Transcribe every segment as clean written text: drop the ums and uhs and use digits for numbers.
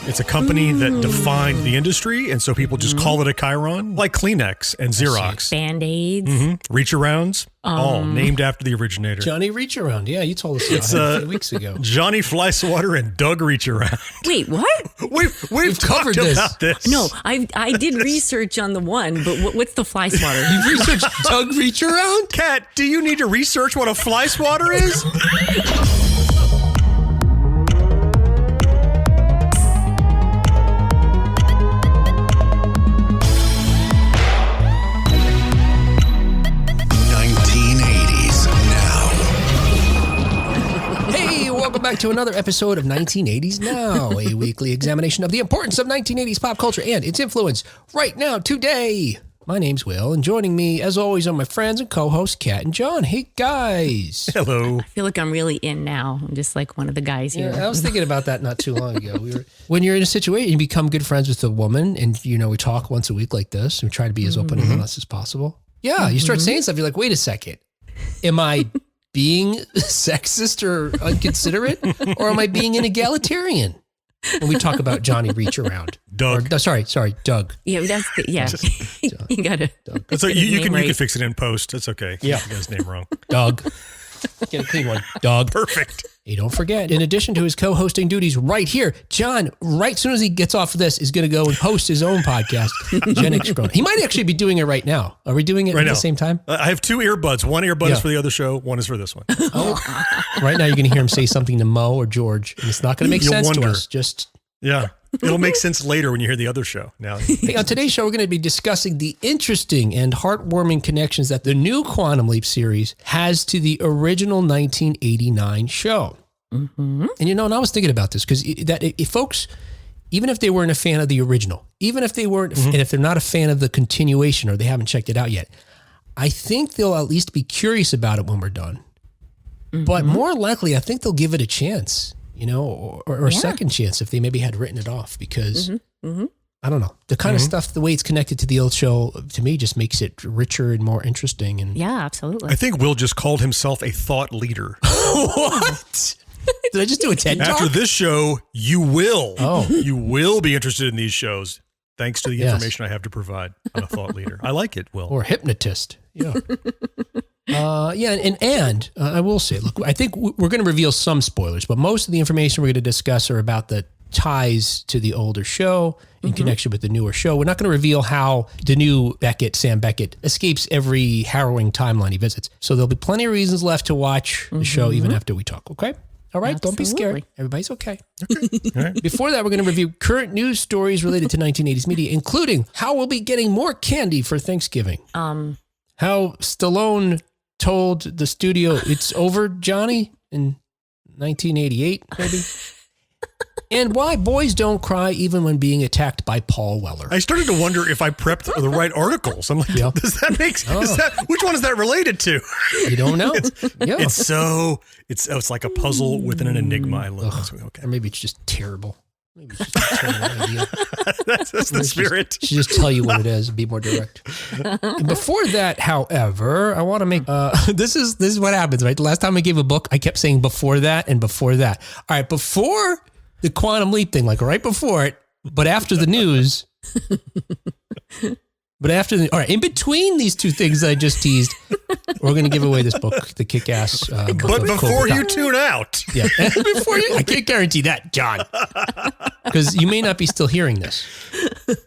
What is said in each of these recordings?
It's a company that defined the industry, and so people just call it a Chiron, like Kleenex and Xerox. Band-Aids. Reach-arounds, all named after the originator. Johnny Reach-Around. Yeah, you told us that a few weeks ago. Johnny Fly-Swatter and Doug Reach-Around. Wait, what? We've covered talked this. about this. No, I did research on the one, but what's the fly swatter? You've researched Doug Reach-Around? Kat, do you need to research what a fly-swatter is? Welcome back to another episode of 1980s Now, a weekly examination of the importance of 1980s pop culture and its influence right now, today. My name's Will, and joining me, as always, are my friends and co-hosts, Kat and John. Hey, guys. Hello. I feel like I'm really in now. I'm just like one of the guys here. Yeah, I was thinking about that not too long ago. When you're in a situation, you become good friends with a woman, and, we talk once a week like this, and we try to be as open and honest as possible. Yeah, you start saying stuff, you're like, wait a second. Am I being sexist or inconsiderate, or am I being an egalitarian when we talk about Johnny Reach-Around? Doug. Sorry, Doug. Yeah, that's the, yeah. You gotta. So you can fix it in post. It's okay. Yeah, you got his name wrong. Doug. Get a clean one, Doug. Perfect. Hey, don't forget, in addition to his co-hosting duties right here, John, right as soon as he gets off of this, is going to go and host his own podcast, Gen X Grown. He might actually be doing it right now. Are we doing it at the same time? I have two earbuds. One earbud is for the other show. One is for this one. Oh. Right now, you're going to hear him say something to Mo or George, and it's not going to make sense to us. Yeah. It'll make sense later when you hear the other show. Now, hey, on today's show, we're going to be discussing the interesting and heartwarming connections that the new Quantum Leap series has to the original 1989 show. Mm-hmm. And I was thinking about this because if folks, even if they weren't a fan of the original, even if they weren't, and if they're not a fan of the continuation or they haven't checked it out yet, I think they'll at least be curious about it when we're done. Mm-hmm. But more likely, I think they'll give it a chance. Or a second chance if they maybe had written it off because I don't know. The kind of stuff, the way it's connected to the old show, to me, just makes it richer and more interesting. And yeah, absolutely. I think Will just called himself a thought leader. What? Did I just do a TED Talk? After this show, you will be interested in these shows thanks to the information I have to provide. I'm a thought leader. I like it, Will. Or hypnotist. Yeah. And I will say, look, I think we're going to reveal some spoilers, but most of the information we're going to discuss are about the ties to the older show in connection with the newer show. We're not going to reveal how the new Sam Beckett, escapes every harrowing timeline he visits. So there'll be plenty of reasons left to watch the show even after we talk, okay? All right, Don't be scared. Everybody's okay. All right. Before that, we're going to review current news stories related to 1980s media, including how we'll be getting more candy for Thanksgiving. How Stallone told the studio it's over, Johnny, in 1988, maybe. And why boys don't cry even when being attacked by Paul Weller. I started to wonder if I prepped the right articles. I'm like, does that make sense? Which one is that related to? You don't know. It's like a puzzle within an enigma. I love it. Okay. Or maybe it's just terrible. Maybe it's just a terrible idea. That's the spirit. She just tell you what it is and be more direct. Before that, however, I want to make, this is what happens, right? The last time I gave a book, I kept saying before that and before that. All right, before the Quantum Leap thing, like right before it, but after the news. All right, in between these two things that I just teased, we're going to give away this book, the Kick-Ass book. But before you tune out. Yeah, I can't guarantee that, John, because you may not be still hearing this.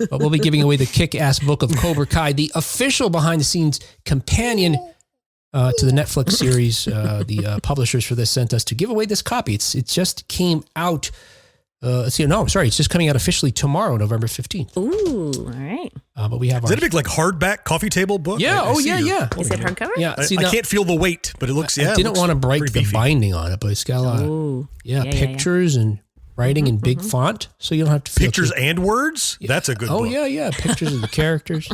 But we'll be giving away the Kick-Ass book of Cobra Kai, the official behind-the-scenes companion to the Netflix series. The publishers for this sent us to give away this copy. It just came out. It's just coming out officially tomorrow, November 15th. Ooh, all right. But we have Is that a big hardback coffee table book? Yeah. Yeah. Is it hardcover? Yeah. I can't feel the weight, but it looks. I didn't want to break the binding on it, but it's got a lot of pictures and writing in big font, so you don't have to feel pictures and words. That's a good book. Yeah. Pictures of the characters.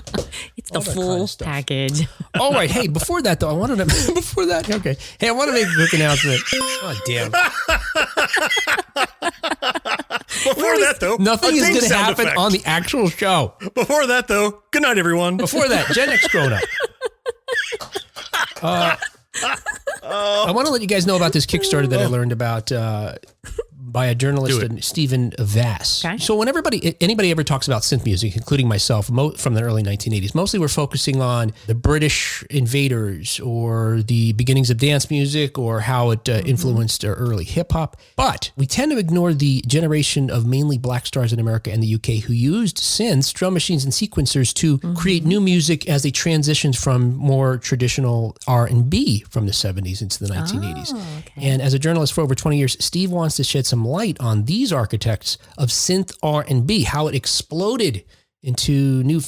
It's the full package. All right. Hey, before that though, I wanted to. Okay. Hey, I want to make a quick announcement. Oh damn. Before that, though, nothing is going to happen on the actual show. Before that, though, good night, everyone. Before that, Gen X Grown Up. I want to let you guys know about this Kickstarter that I learned about by a journalist, Stephen Vass. Okay. So when anybody ever talks about synth music, including myself, from the early 1980s, mostly we're focusing on the British invaders or the beginnings of dance music or how it influenced early hip hop. But we tend to ignore the generation of mainly black stars in America and the UK who used synths, drum machines, and sequencers to create new music as they transitioned from more traditional R&B from the 70s into the 1980s. Oh, okay. And as a journalist for over 20 years, Steve wants to shed some light on these architects of synth R&B, how it exploded into new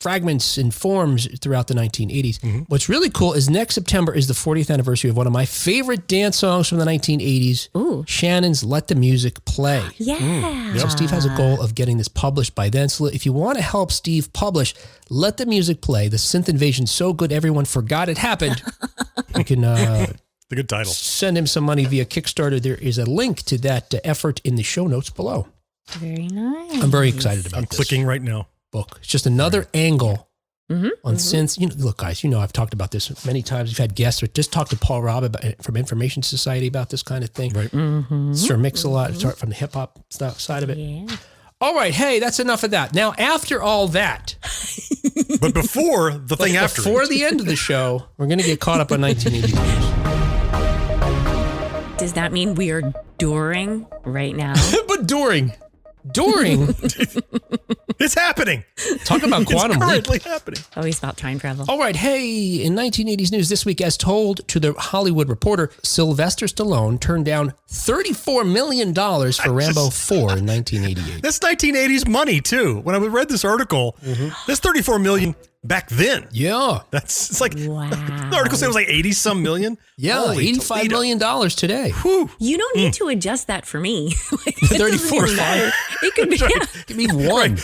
fragments and forms throughout the 1980s. What's really cool is next September is the 40th anniversary of one of my favorite dance songs from the 1980s, Shannon's Let the Music Play. Yeah. So Steve has a goal of getting this published by then. So if you want to help Steve publish Let the Music Play, the synth invasion so good everyone forgot it happened, you can The good title. send him some money via Kickstarter. There is a link to that effort in the show notes below. Very nice. I'm very excited about I'm this clicking right now. book. It's just another angle on synths. Look, guys, I've talked about this many times. We've had guests, or just talked to Paul Robb from Information Society about this kind of thing. Right. Sir Mix-a-Lot, start from the hip hop side of it. Yeah. All right, hey, that's enough of that. Now, after all that, But before the thing after. before the end of the show, we're going to get caught up on 1980 news. Does that mean we are during right now? But during, It's happening. talk about quantum It's leap. currently happening. Always about time travel. All right, hey, in 1980s news this week, as told to the Hollywood Reporter, Sylvester Stallone turned down $34 million for Rambo 4 in 1988. That's 1980s money too. When I read this article, that's 34 million back then. Yeah. It's like Wow. the article said it was like 80 some million. Yeah, Holy $85 Toledo. million today. Whew. You don't need to adjust that for me. Like, it doesn't 34 even matter. It could be. Yeah. Give me one.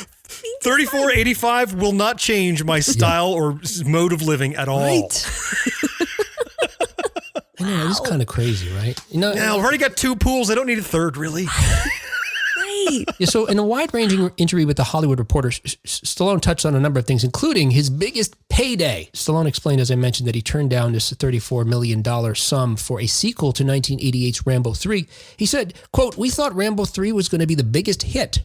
34.85 will not change my style or mode of living at all. Right. I know, it's kind of crazy, right? Now, I've already got 2 pools. I don't need a third, really. Right. Yeah, so in a wide-ranging interview with the Hollywood Reporter, Stallone touched on a number of things, including his biggest payday. Stallone explained, as I mentioned, that he turned down this $34 million sum for a sequel to 1988's Rambo 3. He said, quote, "We thought Rambo 3 was going to be the biggest hit.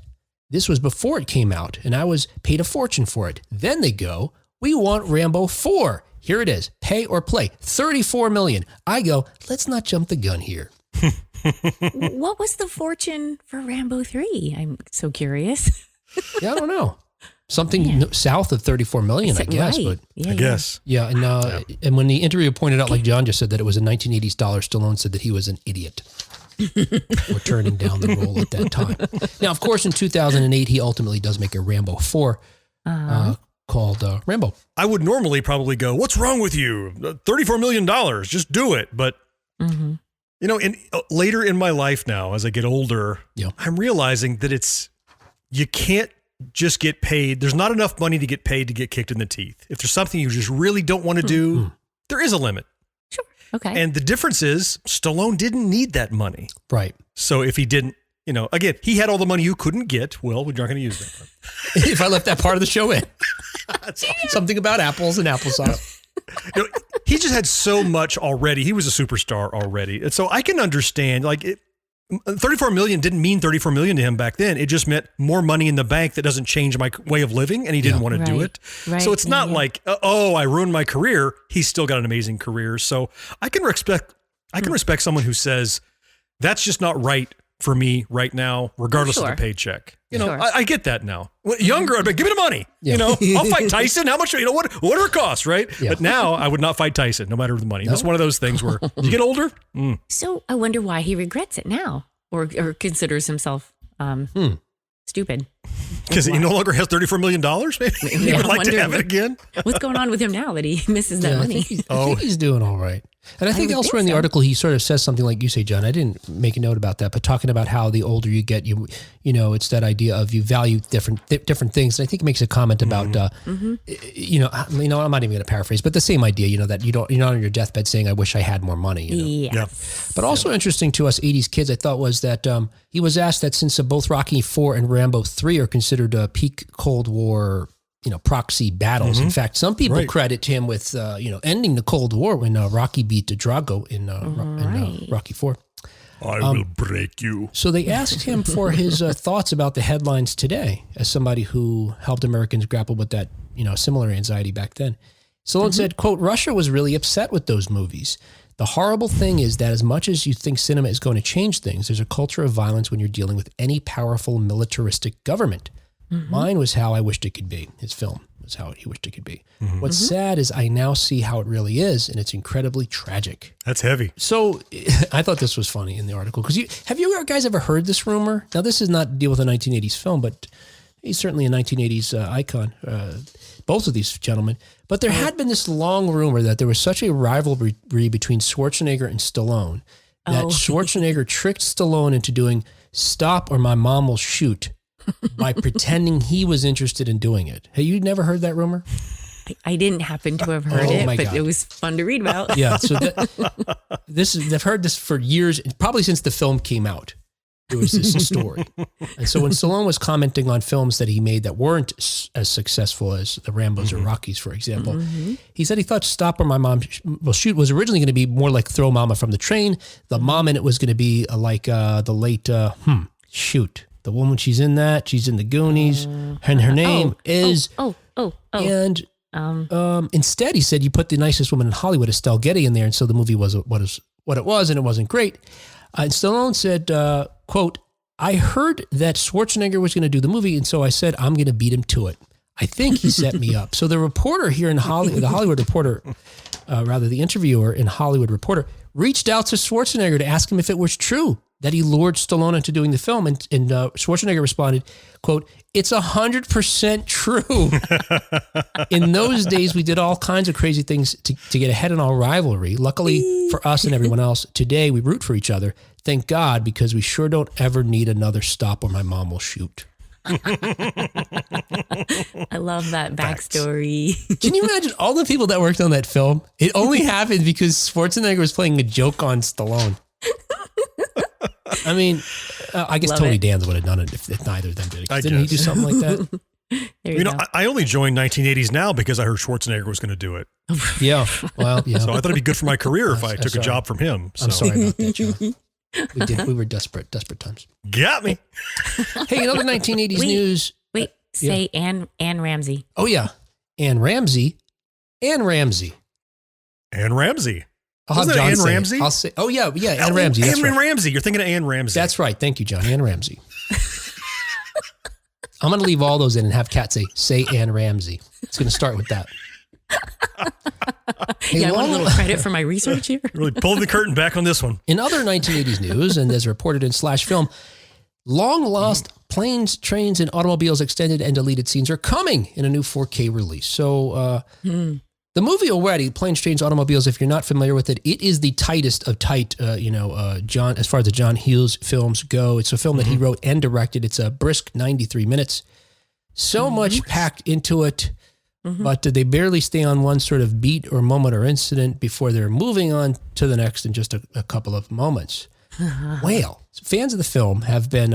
This was before it came out, and I was paid a fortune for it. Then they go, we want Rambo 4. Here it is, pay or play, $34 million. I go, let's not jump the gun here." What was the fortune for Rambo 3? I'm so curious. Yeah, I don't know. Something south of 34 million, I guess. Right. But Yeah, I guess. yeah, and when the interviewer pointed out, like John just said, that it was a 1980s dollar, Stallone said that he was an idiot for turning down the role at that time. Now, of course, in 2008, he ultimately does make a Rambo 4 called Rambo. I would normally probably go, what's wrong with you? $34 million, just do it. But, later in my life now, as I get older, I'm realizing that you can't just get paid. There's not enough money to get paid to get kicked in the teeth. If there's something you just really don't want to do, there is a limit. Sure. Okay. And the difference is Stallone didn't need that money. Right. So if he didn't, again, he had all the money you couldn't get. Well, we're not going to use that. If I left that part of the show in. Something about apples and applesauce. He just had so much already. He was a superstar already. And so I can understand, 34 million didn't mean 34 million to him back then. It just meant more money in the bank that doesn't change my way of living, and he didn't want to do it. Right. So it's not like, I ruined my career. He's still got an amazing career. So I can respect someone who says that's just not right for me right now, regardless of the paycheck. Sure. I get that now. Younger, I'd be, give me the money. I'll fight Tyson. How much? Whatever it costs, right? Yeah. But now I would not fight Tyson, no matter the money. That's one of those things where you get older. So I wonder why he regrets it now, or considers himself stupid. Because he no longer has $34 million, maybe? He would like to have it again? What's going on with him now that he misses that money? I think he's doing all right. And I think elsewhere in the article, he sort of says something like you say, John. I didn't make a note about that, but talking about how the older you get, it's that idea of you value different things. And I think he makes a comment about, I'm not even going to paraphrase, but the same idea, that you're not on your deathbed saying, I wish I had more money. Yes. But also interesting to us 80s kids, I thought, was that he was asked that since both Rocky IV and Rambo 3 are considered peak Cold War proxy battles. In fact, some people credit him with, ending the Cold War when Rocky beat Drago in Rocky IV. I will break you. So they asked him for his thoughts about the headlines today, as somebody who helped Americans grapple with that, similar anxiety back then. Stallone said, quote, Russia was really upset with those movies. The horrible thing is that as much as you think cinema is going to change things, there's a culture of violence when you're dealing with any powerful militaristic government. Mine was how I wished it could be. His film was how he wished it could be. What's sad is I now see how it really is, and it's incredibly tragic. That's heavy. So I thought this was funny in the article, because have you guys ever heard this rumor? Now, this is not to deal with a 1980s film, but he's certainly a 1980s icon, both of these gentlemen. But there had been this long rumor that there was such a rivalry between Schwarzenegger and Stallone that Schwarzenegger tricked Stallone into doing Stop or My Mom Will Shoot by pretending he was interested in doing it. Hey, you never heard that rumor? I didn't happen to have heard it, but it was fun to read about. Yeah, so I've heard this for years, probably since the film came out. There was this story. And so when Stallone was commenting on films that he made that weren't as successful as the Rambos or Rockies, for example, he said he thought Stop or My Mom Will Shoot was originally going to be more like Throw Mama from the Train. The mom in it was going to be like the late Shoot. The woman, she's in the Goonies, and her name is... And instead, he said, you put the nicest woman in Hollywood, Estelle Getty, in there, and so the movie was what it was, and it wasn't great. And Stallone said, quote, I heard that Schwarzenegger was going to do the movie, and so I said, I'm going to beat him to it. I think he set me up. So the reporter here in Hollywood, the Hollywood Reporter, the interviewer in Hollywood Reporter, reached out to Schwarzenegger to ask him if it was true that he lured Stallone into doing the film. And Schwarzenegger responded, quote, it's 100% true. In those days, we did all kinds of crazy things to get ahead in our rivalry. Luckily for us and everyone else, today we root for each other. Thank God, because we sure don't ever need another Stop or My Mom Will Shoot. I love that backstory. Can you imagine all the people that worked on that film? It only happened because Schwarzenegger was playing a joke on Stallone. I mean, I guess Tony Danza would have done it if neither of them did it. Didn't he do something like that? You know, I only joined 1980s now because I heard Schwarzenegger was going to do it. Yeah. Well, yeah. So I thought it'd be good for my career if I took a job from him. So. I'm sorry about that, John. We were desperate times. Got me. Hey, another 1980s news. Say Anne Ramsey. Oh, yeah. Anne Ramsey. Anne Ramsey. I'll have John say Ramsey? I'll say, Anne Ramsey. Anne Ramsey. You're thinking of Anne Ramsey. That's right. Thank you, John. Anne Ramsey. I'm going to leave all those in and have Kat say Anne Ramsey. It's going to start with that. Hey, I want a little credit for my research here. Really pulling the curtain back on this one. In other 1980s news, and as reported in Slash Film, long lost planes, trains, and automobiles extended and deleted scenes are coming in a new 4K release. So the movie already, Planes, Trains, Automobiles, if you're not familiar with it, it is the tightest of tight, John, as far as the John Hughes films go. It's a film that he wrote and directed. It's a brisk 93 minutes. So much packed into it. But they barely stay on one sort of beat or moment or incident before they're moving on to the next in just a couple of moments. Well, fans of the film have been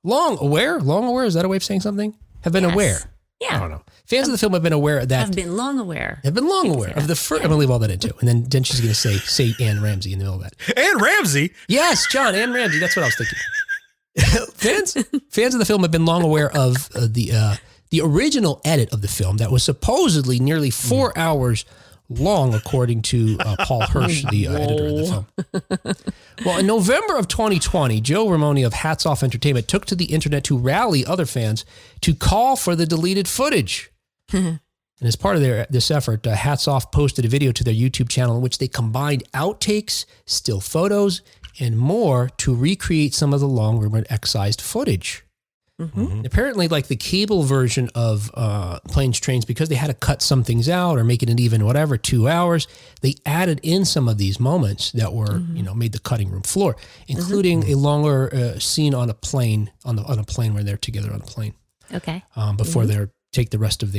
long aware, is that a way of saying something? Have been aware. Yeah. I don't know. Fans of the film have been aware of that. Have been long aware of the first. I'm going to leave all that into. And then she's going to say Anne Ramsey in the middle of that. Anne Ramsey? Yes, John, Anne Ramsey. That's what I was thinking. Fans of the film have been long aware of the original edit of the film that was supposedly nearly 4 hours long, according to Paul Hirsch, the editor of the film. Well, in November of 2020, Joe Ramone of Hats Off Entertainment took to the internet to rally other fans to call for the deleted footage. And as part of this effort, Hats Off posted a video to their YouTube channel in which they combined outtakes, still photos, and more to recreate some of the long-rumored excised footage. Apparently, like the cable version of Planes, Trains, because they had to cut some things out or make it an even 2 hours, they added in some of these moments that were, made the cutting room floor, including a longer scene on a plane, on a plane where they're together on a plane. Okay. Before they take the rest of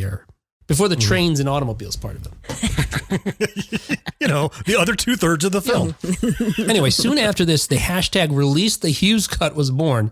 before the trains and automobiles part of them. The other 2/3 of the film. Anyway, soon after this, the hashtag Release the Hughes Cut was born.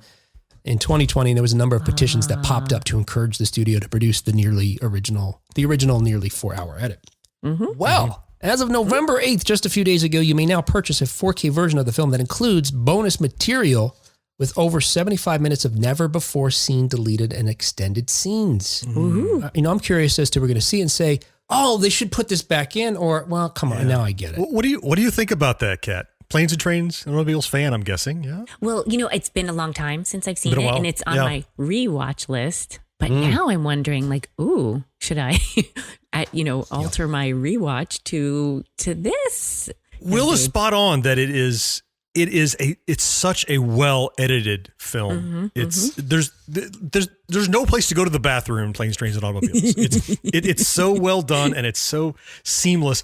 In 2020, there was a number of petitions that popped up to encourage the studio to produce the original nearly 4 hour edit. Well, As of November 8th, just a few days ago, you may now purchase a 4K version of the film that includes bonus material with over 75 minutes of never-before-seen deleted and extended scenes. I'm curious as to we're going to see it and say, oh, they should put this back in, or, well, come on, now I get it. What do you think about that, Kat? Planes and Trains and Automobiles fan, I'm guessing, yeah? Well, it's been a long time since I've seen it, and it's on my rewatch list. But now I'm wondering, like, ooh, should I, alter my rewatch to this? Will is spot on that it's such a well edited film. There's no place to go to the bathroom in Planes, Trains, and Automobiles. It's so well done and it's so seamless.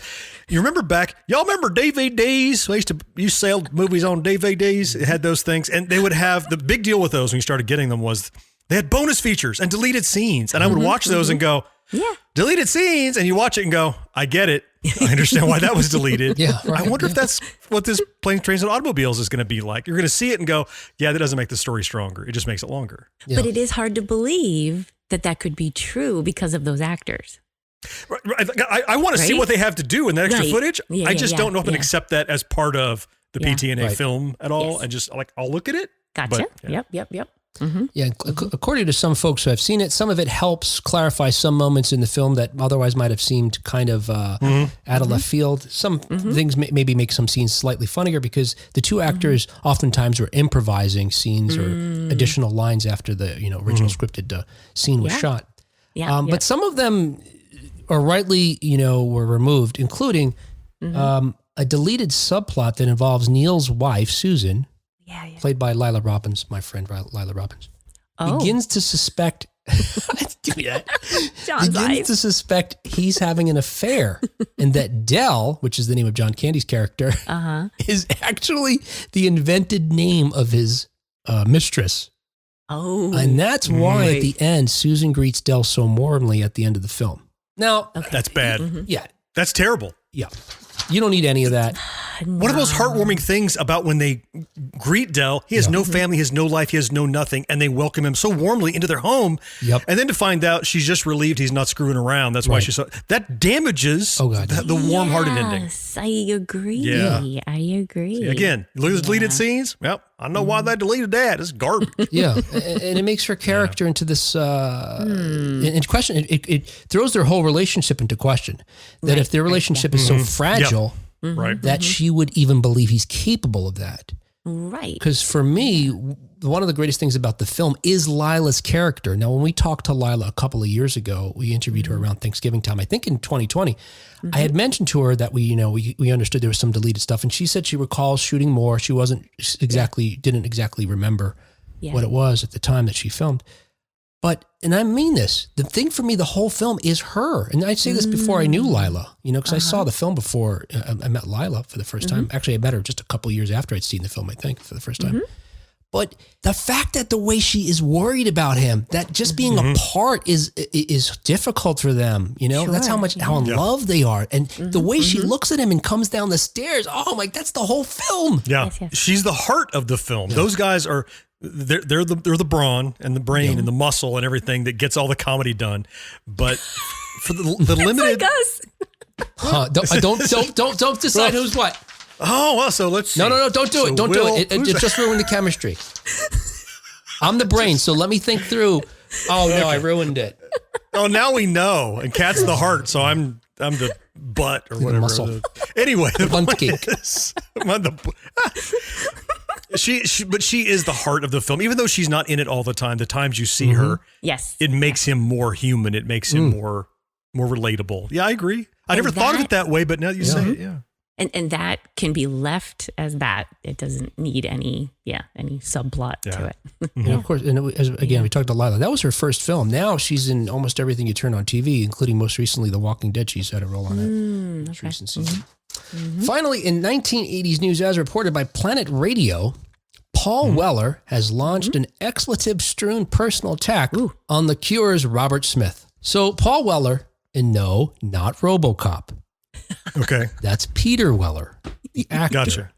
You remember y'all remember DVDs? I used to sell movies on DVDs. It had those things, and they would have the big deal with those when you started getting them was they had bonus features and deleted scenes, and I would watch those and go, deleted scenes, and you watch it and go, I get it. I understand why that was deleted. I wonder if that's what this Planes, Trains, and Automobiles is going to be like. You're going to see it and go, yeah, that doesn't make the story stronger. It just makes it longer. Yeah. But it is hard to believe that could be true because of those actors. I want to see what they have to do in that extra footage. I just don't know if I can accept that as part of the PTNA film at all. And just I'll look at it. Gotcha. But, Yep. Yeah, according to some folks who have seen it, some of it helps clarify some moments in the film that otherwise might have seemed kind of out of left field. Some things maybe make some scenes slightly funnier because the two actors oftentimes were improvising scenes or additional lines after the original scripted scene was shot. But some of them are rightly were removed, including a deleted subplot that involves Neil's wife Susan. Played by Lila Robbins, my friend Lila Robbins, begins to suspect. Give me that. Begins to suspect he's having an affair, and that Dell, which is the name of John Candy's character, is actually the invented name of his mistress. And that's why at the end Susan greets Dell so warmly at the end of the film. Now that's bad. Yeah, that's terrible. Yeah. You don't need any of that. One of those heartwarming things about when they greet Dell, he has no family, he has no life, he has no nothing, and they welcome him so warmly into their home. And then to find out she's just relieved he's not screwing around. That's why she's so, that damages the warm-hearted ending. Yes, I agree. Yeah. I agree. See, again, look at the deleted scenes. Well, I know why they deleted that. It's garbage. And it makes her character into this in question. It throws their whole relationship into question. That if their relationship is so fragile, that she would even believe he's capable of that. Right. Because for me, one of the greatest things about the film is Lila's character. Now, when we talked to Lila a couple of years ago, we interviewed her around Thanksgiving time, I think in 2020. I had mentioned to her that we understood there was some deleted stuff, and she said she recalls shooting more. She didn't exactly remember what it was at the time that she filmed. But, and I mean this, the thing for me, the whole film is her. And I'd say this before I knew Lila, because I saw the film before I met Lila for the first time. Actually, I met her just a couple of years after I'd seen the film, I think, for the first time. But the fact that the way she is worried about him, that just being apart is difficult for them. That's how in love they are. And the way she looks at him and comes down the stairs, that's the whole film. Yeah. Yes. She's the heart of the film. Yeah. Those guys are, they're the brawn and the brain and the muscle and everything that gets all the comedy done. But for the limited, like us. Don't decide who's what. Oh, well, so let's see. No, don't do it. Don't do it. It just ruined the chemistry. I'm the brain, so let me think through. Oh, no, I ruined it. Oh, now we know. And Kat's the heart, so I'm the butt or whatever. Muscle. Anyway, the bunt point cake. is, but she is the heart of the film. Even though she's not in it all the times you see her, it makes him more human. It makes him more relatable. Yeah, I agree. I never thought of it that way, but now you say it, And that can be left as that. It doesn't need any subplot to it. And of course, and we talked to Lila. That was her first film. Now she's in almost everything you turn on TV, including most recently The Walking Dead. She's had a role on it. Most recent season. Finally, in 1980s news, as reported by Planet Radio, Paul Weller has launched an expletive-strewn personal attack on The Cure's Robert Smith. So Paul Weller, and no, not Robocop. Okay. That's Peter Weller, the actor. Gotcha.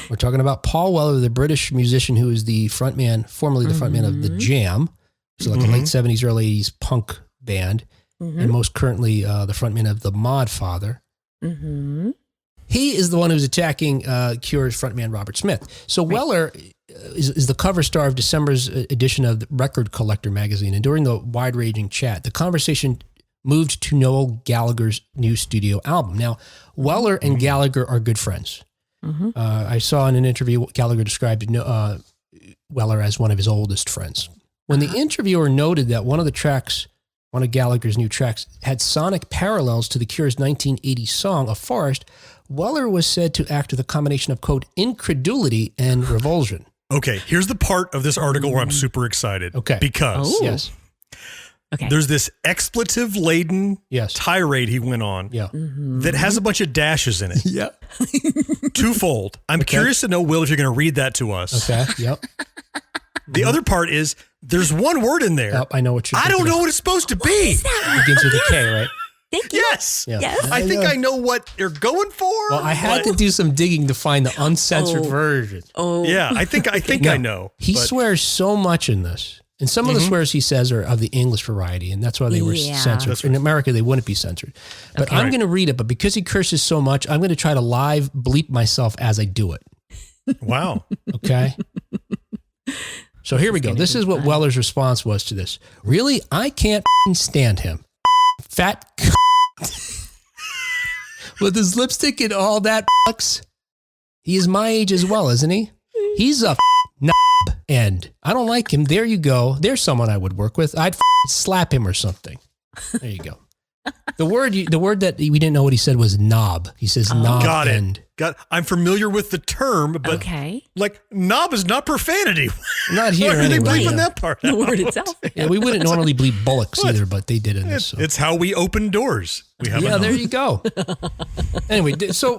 We're talking about Paul Weller, the British musician who is the frontman, formerly the frontman of The Jam, so like a late 70s, early 80s punk band, and most currently the frontman of The Mod Father. Mm-hmm. He is the one who's attacking Cure's frontman, Robert Smith. So Weller is the cover star of December's edition of the Record Collector magazine. And during the wide-ranging chat, the conversation moved to Noel Gallagher's new studio album. Now, Weller and Gallagher are good friends. Mm-hmm. I saw in an interview, Gallagher described Weller as one of his oldest friends. When the interviewer noted that one of Gallagher's new tracks had sonic parallels to The Cure's 1980 song, A Forest, Weller was said to act with a combination of, quote, incredulity and revulsion. Okay, here's the part of this article where I'm super excited. Okay. Because yes. Okay. There's this expletive-laden tirade he went on that has a bunch of dashes in it. Yeah. Twofold. I'm curious to know, Will, if you're going to read that to us. Okay, yep. The other part is there's one word in there. Yep, I know what you're I don't know what it's supposed to be. It begins with a K, right? Thank you. Yes. Yeah. Yes. I think I know what you're going for. Well, I had to do some digging to find the uncensored version. Oh. Yeah, I think I know. He swears so much in this. And some of the swears he says are of the English variety, and that's why they were censored. In America, they wouldn't be censored. But I'm going to read it, but because he curses so much, I'm going to try to live bleep myself as I do it. Wow. Okay? So here we go. This is what Weller's response was to this. Really? I can't stand him. Fat with his lipstick and all that He is my age as well, isn't he? He's a knob end. I don't like him. There you go. There's someone I would work with. I'd slap him or something. There you go. The word that we didn't know what he said was knob. He says knob Got it. end. I'm familiar with the term, but like knob is not profanity. Not here Why are they anyway. bleeping that part? The word itself. Yeah, we wouldn't normally bleep bullocks either, but they did in this. So. It's how we open doors. We have there you go. Anyway, so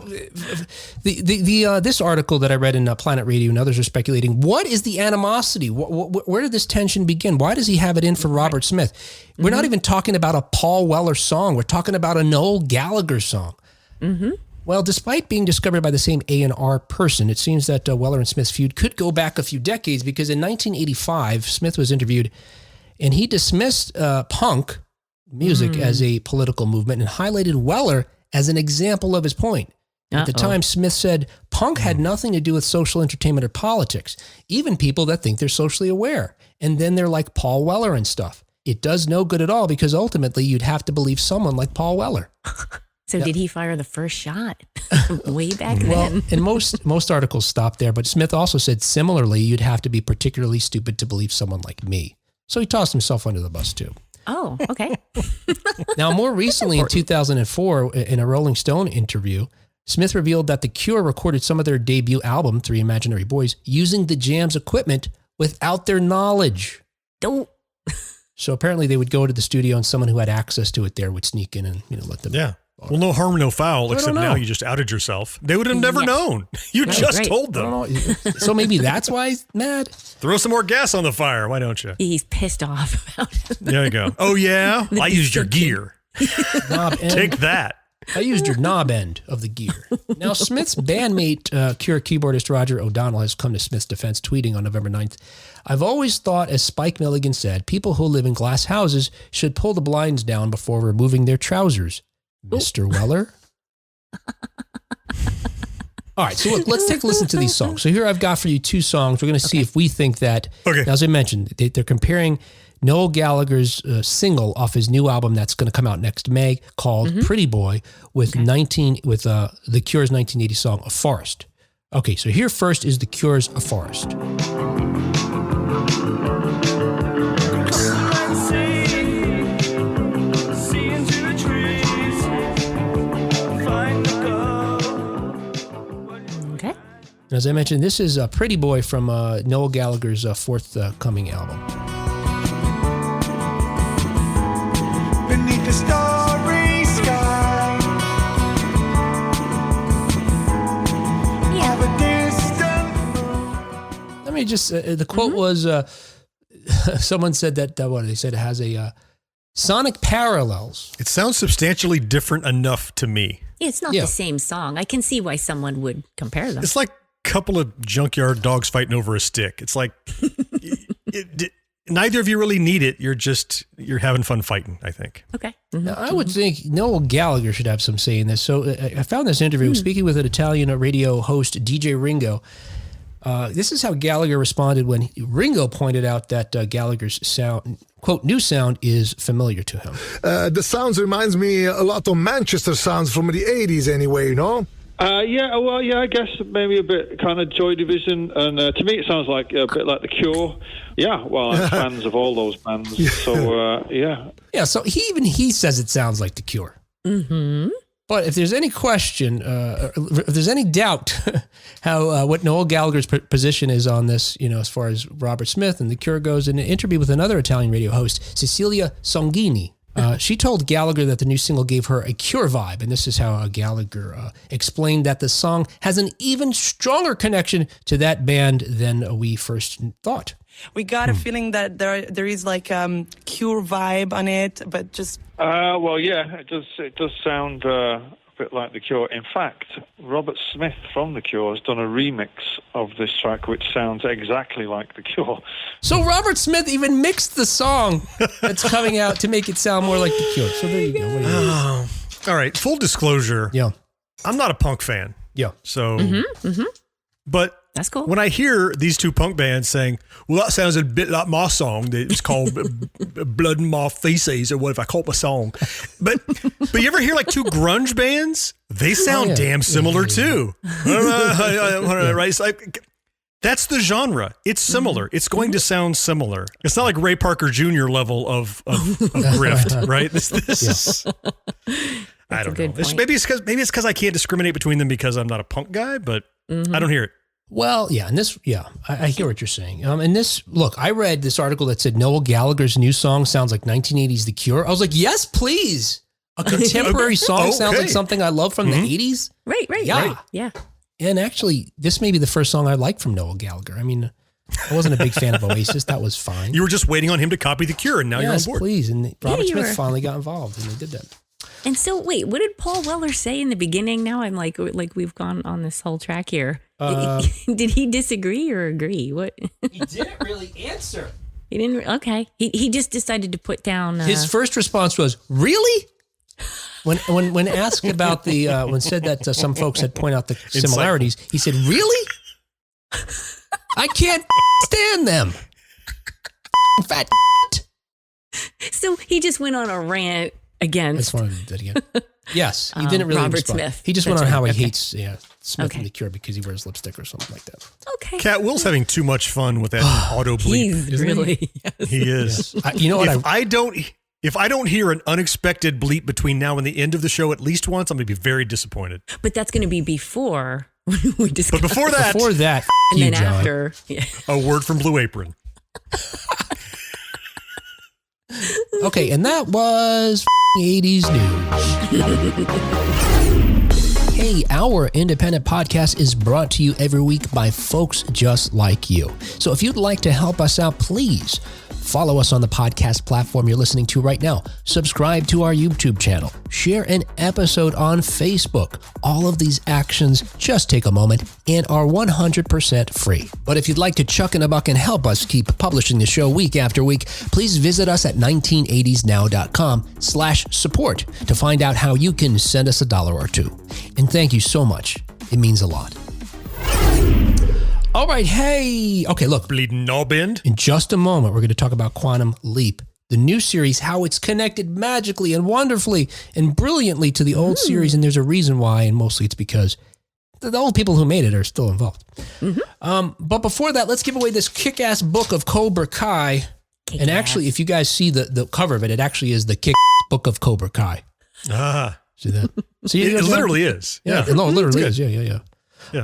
this article that I read in Planet Radio and others are speculating, what is the animosity? Where did this tension begin? Why does he have it in for Robert Smith? We're not even talking about a Paul Weller song. We're talking about a Noel Gallagher song. Mm-hmm. Well, despite being discovered by the same A&R person, it seems that Weller and Smith's feud could go back a few decades because in 1985, Smith was interviewed and he dismissed punk music as a political movement and highlighted Weller as an example of his point. At the time, Smith said, punk had nothing to do with social entertainment or politics, even people that think they're socially aware. And then they're like Paul Weller and stuff. It does no good at all because ultimately you'd have to believe someone like Paul Weller. So did he fire the first shot way back then? Well, and most articles stop there, but Smith also said similarly, you'd have to be particularly stupid to believe someone like me. So he tossed himself under the bus too. Oh, okay. Now, more recently in 2004, in a Rolling Stone interview, Smith revealed that The Cure recorded some of their debut album, Three Imaginary Boys, using the Jam's equipment without their knowledge. Don't. So apparently they would go to the studio and someone who had access to it there would sneak in and let them. Yeah. Well, no harm, no foul, except now you just outed yourself. They would have never known. You just told them. So maybe that's why he's mad. Throw some more gas on the fire. Why don't you? He's pissed off about it. There you go. Oh, yeah? I used your gear. Knob end. Take that. I used your knob end of the gear. Now, Smith's bandmate, Cure keyboardist Roger O'Donnell, has come to Smith's defense, tweeting on November 9th, I've always thought, as Spike Milligan said, people who live in glass houses should pull the blinds down before removing their trousers. Mr. Weller? All right, so look, let's take a listen to these songs. So here I've got for you two songs. We're going to see if we think that, now, as I mentioned, they're comparing Noel Gallagher's single off his new album that's going to come out next May called Pretty Boy with The Cure's 1980 song, A Forest. Okay, so here first is The Cure's A Forest. As I mentioned, this is Pretty Boy from Noel Gallagher's forthcoming album. Beneath the starry sky of a distant moon. Let me just, the quote was, someone said that, they said it has a sonic parallels. It sounds substantially different enough to me. It's not the same song. I can see why someone would compare them. It's like couple of junkyard dogs fighting over a stick. It's like neither of you really need it. You're having fun fighting, I think. Okay. Now, I would think Noel Gallagher should have some say in this. So I found this interview speaking with an Italian radio host, DJ Ringo. This is how Gallagher responded when Ringo pointed out that Gallagher's sound, quote, new sound is familiar to him. The sounds reminds me a lot of Manchester sounds from the 80s anyway, I guess maybe a bit kind of Joy Division, and to me it sounds like a bit like The Cure. Yeah, well, I'm fans of all those bands, so yeah. Yeah, so he says it sounds like The Cure. Mm-hmm. But if there's any question, if there's any doubt how what Noel Gallagher's position is on this, as far as Robert Smith and The Cure goes, in an interview with another Italian radio host, Cecilia Songhini, she told Gallagher that the new single gave her a Cure vibe. And this is how Gallagher explained that the song has an even stronger connection to that band than we first thought. We got a feeling that there is like Cure vibe on it, but just... it does sound a bit like The Cure. In fact, Robert Smith from The Cure has done a remix of this track, which sounds exactly like The Cure. So Robert Smith even mixed the song that's coming out to make it sound more like The Cure. So there you go. What do you All right, full disclosure. Yeah. I'm not a punk fan. Yeah. So, but That's cool. when I hear these two punk bands saying, well, that sounds a bit like my song. It's called Blood and My Feces or whatever I call my song. But you ever hear like two grunge bands? They sound damn similar too. Right? It's like, that's the genre. It's similar. It's going to sound similar. It's not like Ray Parker Jr. level of grift, right? This is... I don't know. Maybe it's because I can't discriminate between them because I'm not a punk guy, but I don't hear it. Well, yeah, and this, I hear what you're saying. And this, look, I read this article that said Noel Gallagher's new song sounds like 1980s The Cure. I was like, yes, please. A contemporary song sounds like something I love from the 80s. Right. Yeah. And actually, this may be the first song I like from Noel Gallagher. I mean, I wasn't a big fan of Oasis. That was fine. You were just waiting on him to copy The Cure, and now you're on board. Yes, please. And Robert Smith finally got involved, and they did that. And so, wait, what did Paul Weller say in the beginning? Now I'm like we've gone on this whole track here. Did he disagree or agree? What? He didn't really answer. He didn't. Okay. He just decided to put down. His first response was, "Really?" When asked about the when said that some folks had point out the similarities, he said, "Really? I can't stand them." Fat. So he just went on a rant against. I just wanted to do that again. Yes, he didn't really Robert respond. Smith. He just went on how he hates Smith and The Cure because he wears lipstick or something like that. Okay. Cat Will's having too much fun with that auto bleep. He's really. Yes. He is. Yes. You know what? If I don't hear an unexpected bleep between now and the end of the show at least once, I'm going to be very disappointed. But that's going to be before we discuss. But before that, and then John. after, a word from Blue Apron. Okay, and that was 80s news. Hey, our independent podcast is brought to you every week by folks just like you. So if you'd like to help us out, please follow us on the podcast platform you're listening to right now. Subscribe to our YouTube channel. Share an episode on Facebook. All of these actions just take a moment and are 100% free. But if you'd like to chuck in a buck and help us keep publishing the show week after week, please visit us at 1980snow.com/support to find out how you can send us $1 or $2. And thank you so much. It means a lot. All right, hey. Okay, look. Bleeding knob end. In just a moment, we're going to talk about Quantum Leap, the new series, how it's connected magically and wonderfully and brilliantly to the old series. And there's a reason why, and mostly it's because the old people who made it are still involved. But before that, let's give away this kick-ass book of Cobra Kai. And actually, if you guys see the cover of it, it actually is the book of Cobra Kai. See that? See, it literally is. Yeah. No, it literally is. Yeah.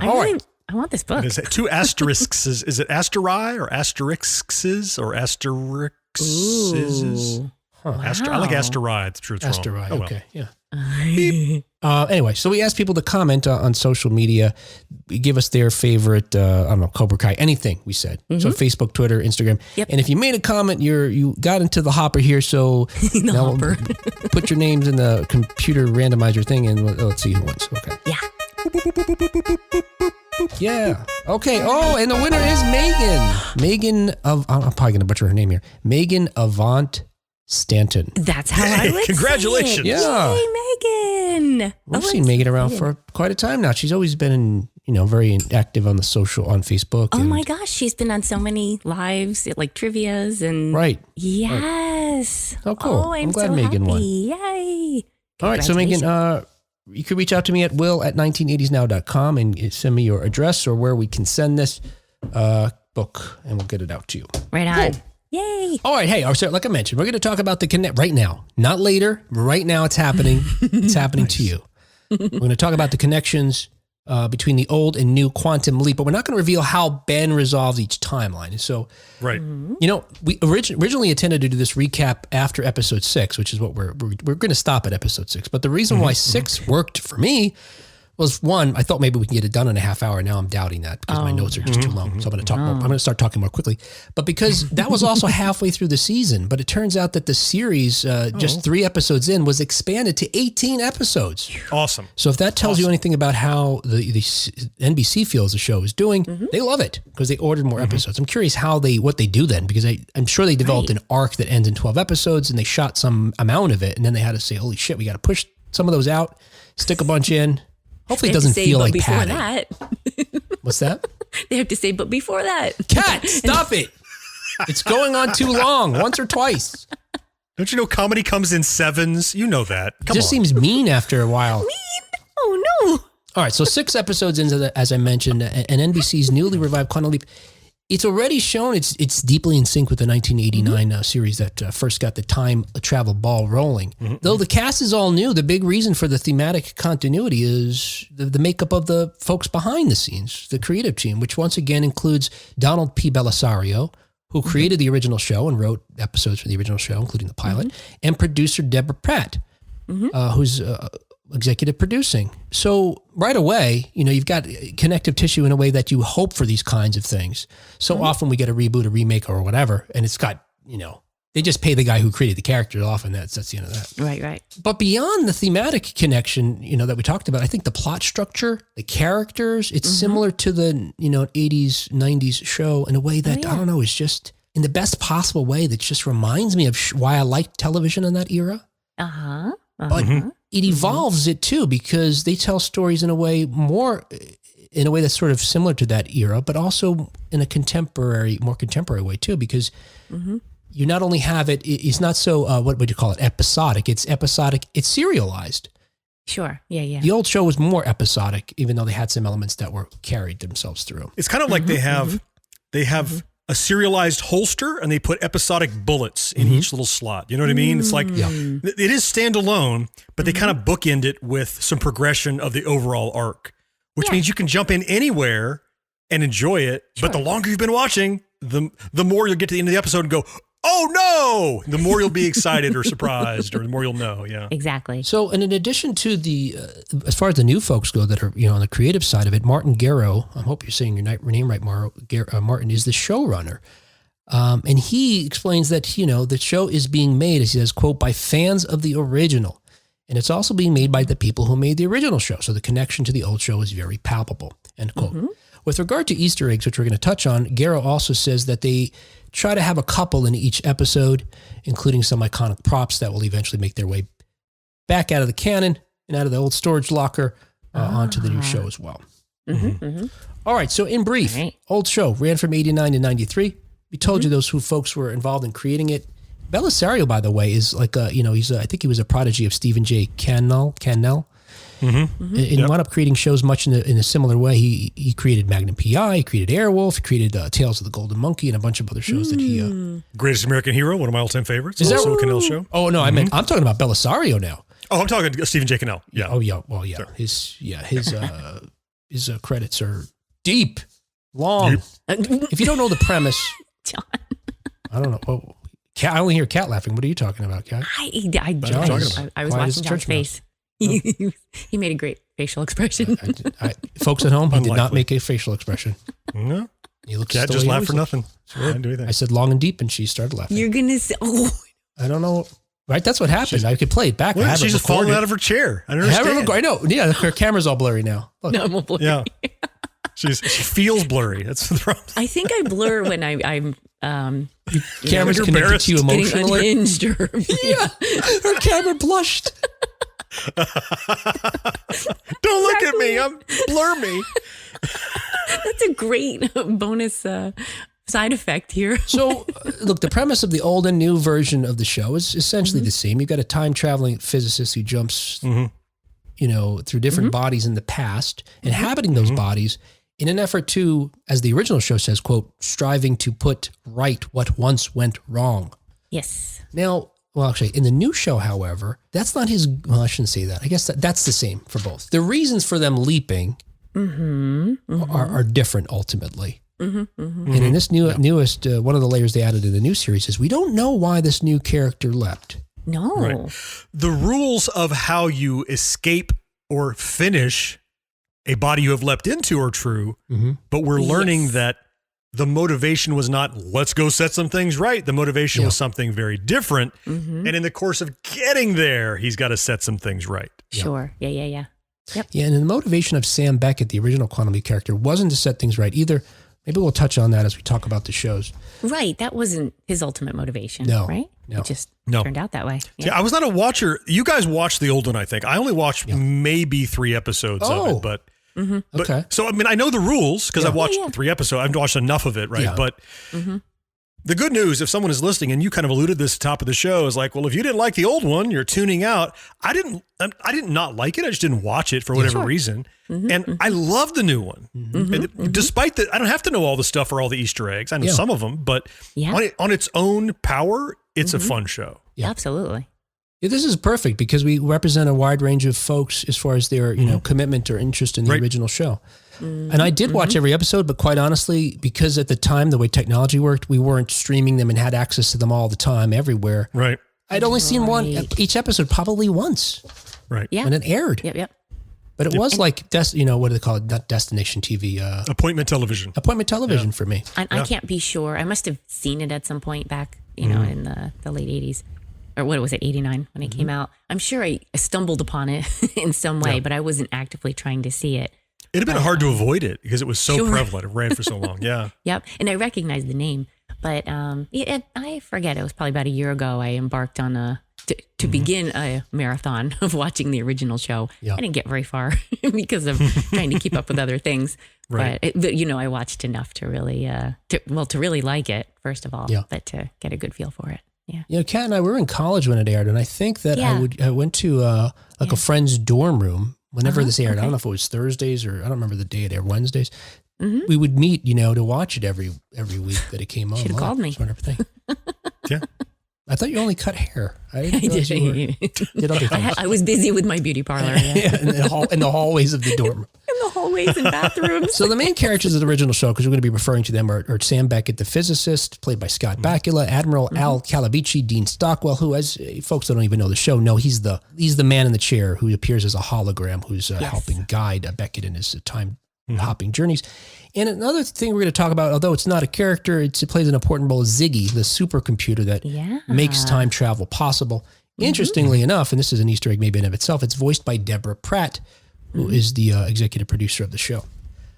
All right. I want this book. Is it two asterisks? Is it asteri or asterisks or asterixes? Wow. I like asteri. It's true. It's Asteri. wrong. Okay. Yeah. Anyway, so we asked people to comment on social media, give us their favorite, I don't know, Cobra Kai, anything we said. So Facebook, Twitter, Instagram. Yep. And if you made a comment, you got into the hopper here. So now put your names in the computer randomizer thing and let's see who wins. Okay. Yeah. Yeah. Okay. Oh, and the winner is Megan. Megan of, I'm probably going to butcher her name here. Megan Avant Stanton. That's how I would Congratulations. say it. Yeah. Yay, Megan. We've seen Megan around for quite a time now. She's always been, very active on on Facebook. Oh my gosh, she's been on so many lives, like trivias and. Right. Yes. Oh, cool. Oh, I'm glad so Megan won. Yay. All right. So Megan, you can reach out to me at will@1980snow.com and send me your address or where we can send this book, and we'll get it out to you. Right on. Cool. Yay. All right. Hey, so like I mentioned, we're going to talk about the Connect right now, not later. Right now it's happening. It's happening to you. We're going to talk about the connections between the old and new Quantum Leap, but we're not going to reveal how Ben resolves each timeline. And so, right. We originally intended to do this recap after episode 6, which is what we're going to stop at episode 6. But the reason why 6 worked for me was, one, I thought maybe we can get it done in a half hour. Now I'm doubting that because my notes are just too long. So I'm going to I'm going to start talking more quickly. But because that was also halfway through the season, but it turns out that the series, just 3 episodes in, was expanded to 18 episodes. Awesome. So if that tells you anything about how the NBC feels the show is doing, they love it because they ordered more episodes. I'm curious what they do then, because I'm sure they developed an arc that ends in 12 episodes and they shot some amount of it. And then they had to say, holy shit, we got to push some of those out, stick a bunch in. Hopefully it doesn't feel like before padding. that. What's that? They have to say, but before that. Cat, stop it. It's going on too long, once or twice. Don't you know comedy comes in 7s? You know that. Come Just on. seems mean after a while. Mean? Oh, no. All right, so 6 episodes into as I mentioned, and NBC's newly revived Quantum Leap, it's already shown it's deeply in sync with the 1989 series that first got the time travel ball rolling. Though the cast is all new, the big reason for the thematic continuity is the makeup of the folks behind the scenes, the creative team, which once again includes Donald P. Belisario, who created the original show and wrote episodes for the original show, including the pilot, and producer Deborah Pratt, who's executive producing. So right away, you've got connective tissue in a way that you hope for these kinds of things. So often we get a reboot, a remake, or whatever, and it's got, they just pay the guy who created the character off, and that's the end of that. Right. But beyond the thematic connection, that we talked about, I think the plot structure, the characters, it's similar to the, 80s, 90s show in a way that, I don't know, is just in the best possible way that just reminds me of why I liked television in that era. But it evolves it too, because they tell stories in a way that's sort of similar to that era, but also in a more contemporary way too, because you not only have it's not so, what would you call it? Episodic. It's episodic. It's serialized. Sure. Yeah. The old show was more episodic, even though they had some elements that were carried themselves through. It's kind of like they have a serialized holster and they put episodic bullets in each little slot. You know what I mean? It's like, it is standalone, but they kind of bookend it with some progression of the overall arc, which means you can jump in anywhere and enjoy it. Sure. But the longer you've been watching, the more you'll get to the end of the episode and go, oh no, the more you'll be excited or surprised, or the more you'll know. Yeah, exactly. So, and in addition to the, as far as the new folks go that are, on the creative side of it, Martin Garrow, I hope you're saying your name right, Martin, is the showrunner. And he explains that, the show is being made, as he says, quote, by fans of the original. And it's also being made by the people who made the original show. So the connection to the old show is very palpable, end quote. With regard to Easter eggs, which we're going to touch on, Garrow also says that they try to have a couple in each episode, including some iconic props that will eventually make their way back out of the canon and out of the old storage locker onto the new show as well. All right, so in brief, old show ran from 89 to 93. We told you those who folks were involved in creating it. Belisario, by the way, is like I think he was a prodigy of Stephen J. Cannell. And wound up creating shows much in a similar way. He created Magnum P.I., he created Airwolf, he created Tales of the Golden Monkey, and a bunch of other shows that he... Greatest American Hero, one of my all-time favorites. Is also that a Cannell show. Oh, no, I'm talking about Belisario now. Oh, I'm talking Stephen J. Cannell. Yeah. Oh, yeah. Well, yeah. Sure. His credits are deep, long. If you don't know the premise... John. I don't know. Oh, Cat, I only hear Cat laughing. What are you talking about, Cat? I was watching John's face. He made a great facial expression. Folks at home, he did not make a facial expression. No. He looks Cat just laughed for nothing. I didn't do anything. I said long and deep, and she started laughing. You're going to say, I don't know. Right? That's what happened. I could play it back. Well, she's just falling out of her chair. I don't understand. I know. Yeah, her camera's all blurry now. Look. No, I'm all blurry. Yeah. She feels blurry. That's the problem. I think I blur when I'm Camera's connected to you getting emotionally. unhinged or Yeah, her camera blushed. Don't look at me. Blur me. That's a great bonus side effect here. So, look, the premise of the old and new version of the show is essentially the same. You've got a time traveling physicist who jumps, through different bodies in the past, inhabiting those bodies in an effort to, as the original show says, quote, striving to put right what once went wrong. Yes. Now, well, actually, in the new show, however, that's not his. Well, I shouldn't say that. I guess that's the same for both. The reasons for them leaping are different ultimately. And in this newest, one of the layers they added in the new series is we don't know why this new character leapt. No. Right. The rules of how you escape or finish a body you have leapt into are true, but we're learning that the motivation was not, let's go set some things right. The motivation was something very different. And in the course of getting there, he's got to set some things right. Sure. Yeah. Yep. Yeah, and the motivation of Sam Beckett, the original Quantum Leap character, wasn't to set things right either. Maybe we'll touch on that as we talk about the shows. Right. That wasn't his ultimate motivation. No. Right? No. It just turned out that way. Yeah, I was not a watcher. You guys watched the old one, I think. I only watched maybe 3 episodes of it, but Okay. so, I mean, I know the rules because I've watched 3 episodes. I've watched enough of it, right? Yeah. But the good news, if someone is listening, and you kind of alluded this at the top of the show, is like, well, if you didn't like the old one, you're tuning out. I didn't not like it. I just didn't watch it for whatever reason. And I love the new one. And despite that, I don't have to know all the stuff or all the Easter eggs. I know some of them, but on its own power, it's a fun show. Yeah. Absolutely. Yeah, this is perfect because we represent a wide range of folks as far as their, commitment or interest in the original show. And I did watch every episode, but quite honestly, because at the time, the way technology worked, we weren't streaming them and had access to them all the time everywhere. Right. I'd only seen each episode probably once. Right. Yeah. When it aired. Yep. But it was like, what do they call it? Not destination TV. Appointment television. Appointment television for me. And I can't be sure. I must have seen it at some point back, in the late 80s. Or what was it, 89 when it came out. I'm sure I stumbled upon it in some way, but I wasn't actively trying to see it. It'd have been hard to avoid it because it was so prevalent. It ran for so long. Yeah. Yep. And I recognized the name. But I forget. It was probably about a year ago I embarked on to begin a marathon of watching the original show. Yeah. I didn't get very far because of trying to keep up with other things. Right. But I watched enough to really, to really like it, first of all, but to get a good feel for it. Yeah. Kat and I were in college when it aired, and I think that I went to a friend's dorm room whenever this aired. I don't know if it was Thursdays or I don't remember the day it aired, Wednesdays. We would meet, to watch it every week that it came on. Should have called me. Sort of thing. Yeah. I thought you only cut hair. I didn't realize you did other things. I was busy with my beauty parlor. Yeah, in the hallways of the dorm. In the hallways and bathrooms. So the main characters of the original show, because we're going to be referring to them, are Sam Beckett, the physicist, played by Scott Bakula, Admiral Al Calabici, Dean Stockwell, who, as folks that don't even know the show, know he's the man in the chair who appears as a hologram who's helping guide Beckett in his time-hopping journeys. And another thing we're going to talk about, although it's not a character, it plays an important role, is Ziggy, the supercomputer that makes time travel possible. Interestingly enough, and this is an Easter egg maybe in of itself, it's voiced by Deborah Pratt, who is the executive producer of the show.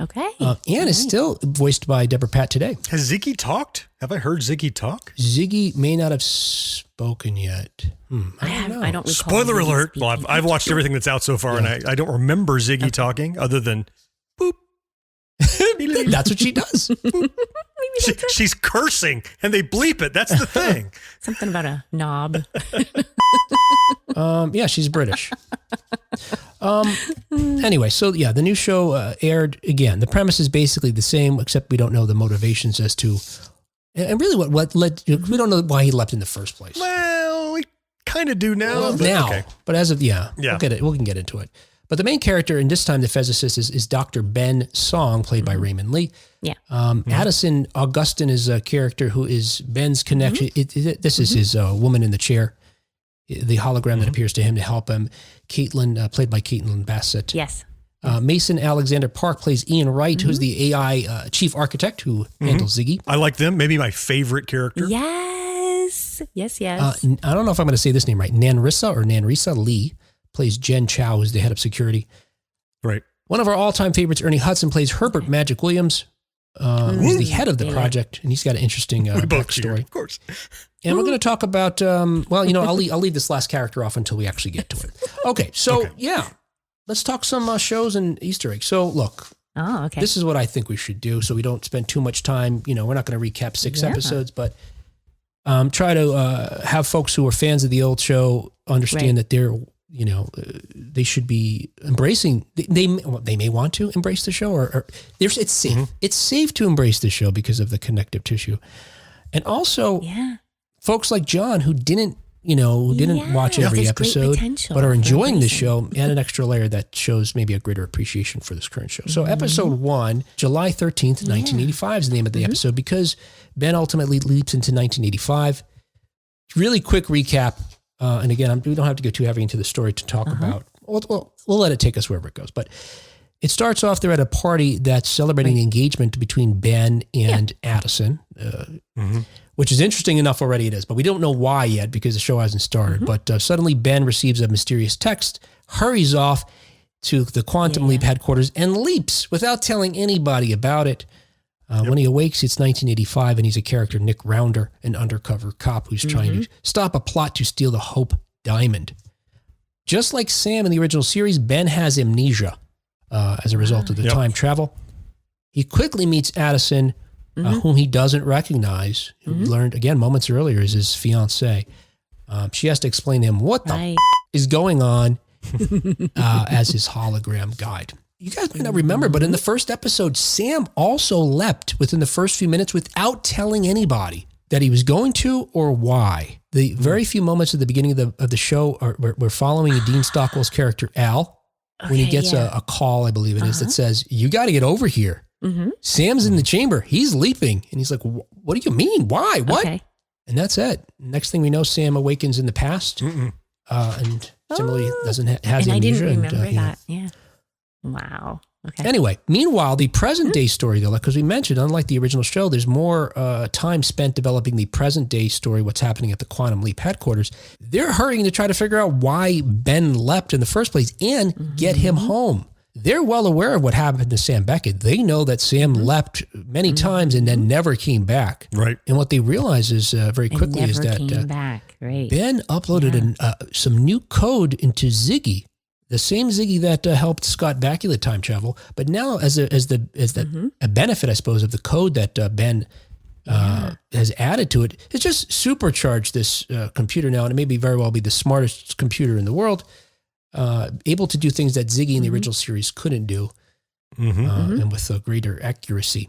Okay. And is still voiced by Deborah Pratt today. Has Ziggy talked? Have I heard Ziggy talk? Ziggy may not have spoken yet. I don't know. I don't recall. Spoiler Ziggy alert. speaking. Well, I've watched everything that's out so far, and I don't remember Ziggy talking other than boop. That's what she does. She's cursing, and they bleep it. That's the thing. Something about a knob. Yeah, she's British. Anyway, so the new show aired again. The premise is basically the same, except we don't know the motivations as to, and really what led. We don't know why he leapt in the first place. Well, we kind of do now. Well, but now, okay. but as of we can get into it. But the main character, and this time the physicist, is Dr. Ben Song, played by Raymond Lee. Yeah. Addison Augustine is a character who is Ben's connection. This is his woman in the chair, the hologram that appears to him to help him. Caitlin, played by Caitlin Bassett. Yes. Mason Alexander Park plays Ian Wright, who's the AI chief architect who handles Ziggy. I like them. Maybe my favorite character. Yes. I don't know if I'm going to say this name right. Nanrisa Lee plays Jen Chow, who's the head of security. Right. One of our all-time favorites, Ernie Hudson, plays Herbert Magic Williams, who's the head of the project, and he's got an interesting backstory. Of course. And we're going to talk about, I'll leave this last character off until we actually get to it. Okay, so yeah, let's talk some shows and Easter eggs. So look, this is what I think we should do so we don't spend too much time. We're not going to recap 6 episodes, but try to have folks who are fans of the old show understand that they're, they should be embracing, they may want to embrace the show or it's safe. Mm-hmm. It's safe to embrace the show because of the connective tissue. And also folks like John who didn't watch every episode, but are enjoying the show, add an extra layer that shows maybe a greater appreciation for this current show. So episode 1, July 13th, 1985 is the name of the episode because Ben ultimately leaps into 1985. Really quick recap. And again, we don't have to go too heavy into the story to talk about. We'll let it take us wherever it goes. But it starts off, they're at a party that's celebrating the engagement between Ben and Addison, which is interesting enough already it is. But we don't know why yet because the show hasn't started. But suddenly Ben receives a mysterious text, hurries off to the Quantum Leap headquarters and leaps without telling anybody about it. When he awakes, it's 1985, and he's a character, Nick Rounder, an undercover cop who's trying to stop a plot to steal the Hope Diamond. Just like Sam in the original series, Ben has amnesia as a result of the time travel. He quickly meets Addison, whom he doesn't recognize. Who we learned, again, moments earlier, is his fiancée. She has to explain to him what the is going on as his hologram guide. You guys may not remember, but in the first episode, Sam also leapt within the first few minutes without telling anybody that he was going to or why. The very few moments at the beginning of the show we're following Dean Stockwell's character, Al, when he gets a call, I believe it is, that says, you got to get over here. Sam's in the chamber. He's leaping. And he's like, what do you mean? Why? What? Okay. And that's it. Next thing we know, Sam awakens in the past and similarly has amnesia. I didn't remember that. Yeah. Wow. Okay. Anyway, meanwhile, the present day story, though, because we mentioned, unlike the original show, there's more time spent developing the present day story, what's happening at the Quantum Leap headquarters. They're hurrying to try to figure out why Ben leapt in the first place and get him home. They're well aware of what happened to Sam Beckett. They know that Sam leapt many times and then never came back. Right. And what they realize is very quickly is that Ben uploaded some new code into Ziggy. The same Ziggy that helped Scott Bakula time travel, but now as a benefit, I suppose, of the code that Ben has added to it, it's just supercharged this computer now, and it may be very well be the smartest computer in the world, able to do things that Ziggy in the original series couldn't do, and with a greater accuracy.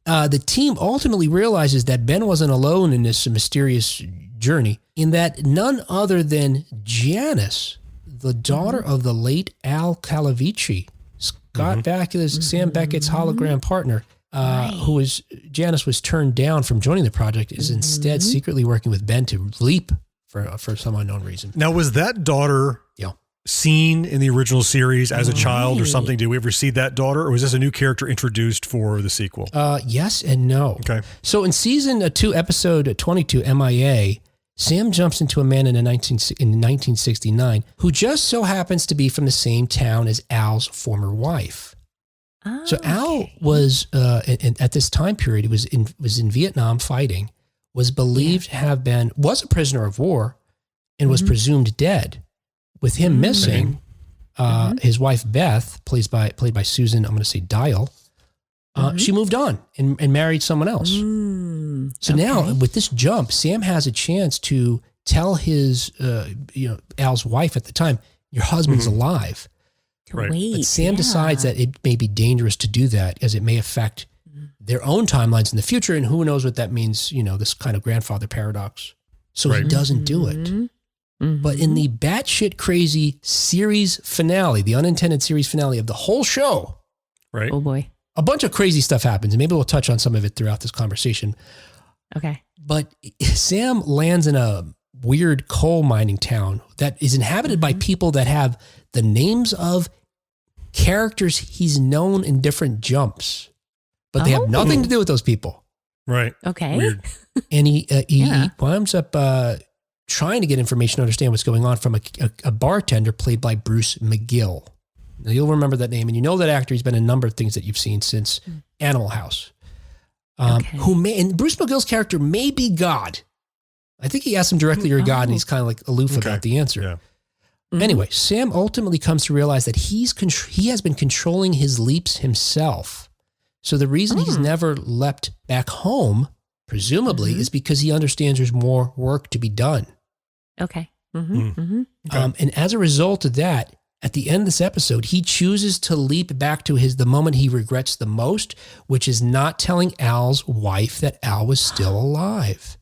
The team ultimately realizes that Ben wasn't alone in this mysterious journey, in that none other than Janice, the daughter of the late Al Calavici, Scott Bakula's Sam Beckett's hologram partner, Janice was turned down from joining the project, is instead secretly working with Ben to leap for some unknown reason. Now, was that daughter seen in the original series as a child or something? Did we ever see that daughter, or was this a new character introduced for the sequel? Yes and no. Okay. So in season 2, episode 22, MIA, Sam jumps into a man in 1969 who just so happens to be from the same town as Al's former wife. Oh, so Al was at this time period, was in Vietnam fighting, was believed to was a prisoner of war, and was presumed dead. With him missing, his wife Beth, played by Susan, I'm going to say Dial, she moved on and married someone else. So now with this jump, Sam has a chance to tell his, Al's wife at the time, your husband's alive. Right. But Sam decides that it may be dangerous to do that as it may affect their own timelines in the future. And who knows what that means, this kind of grandfather paradox. So he doesn't do it. But in the batshit crazy series finale, the unintended series finale of the whole show, right? Oh boy. A bunch of crazy stuff happens, and maybe we'll touch on some of it throughout this conversation. Okay. But Sam lands in a weird coal mining town that is inhabited by people that have the names of characters he's known in different jumps, but they have nothing to do with those people. Right. Okay. Weird. And he winds up trying to get information to understand what's going on from a bartender played by Bruce McGill. Now, you'll remember that name, and you know that actor. He's been in a number of things that you've seen since Animal House. And Bruce McGill's character may be God. I think he asked him directly, "You're God," and he's kind of like aloof about the answer. Yeah. Anyway, Sam ultimately comes to realize that he has been controlling his leaps himself. So the reason he's never leapt back home, presumably, is because he understands there's more work to be done. Okay. And as a result of that, at the end of this episode, he chooses to leap back to the moment he regrets the most, which is not telling Al's wife that Al was still alive.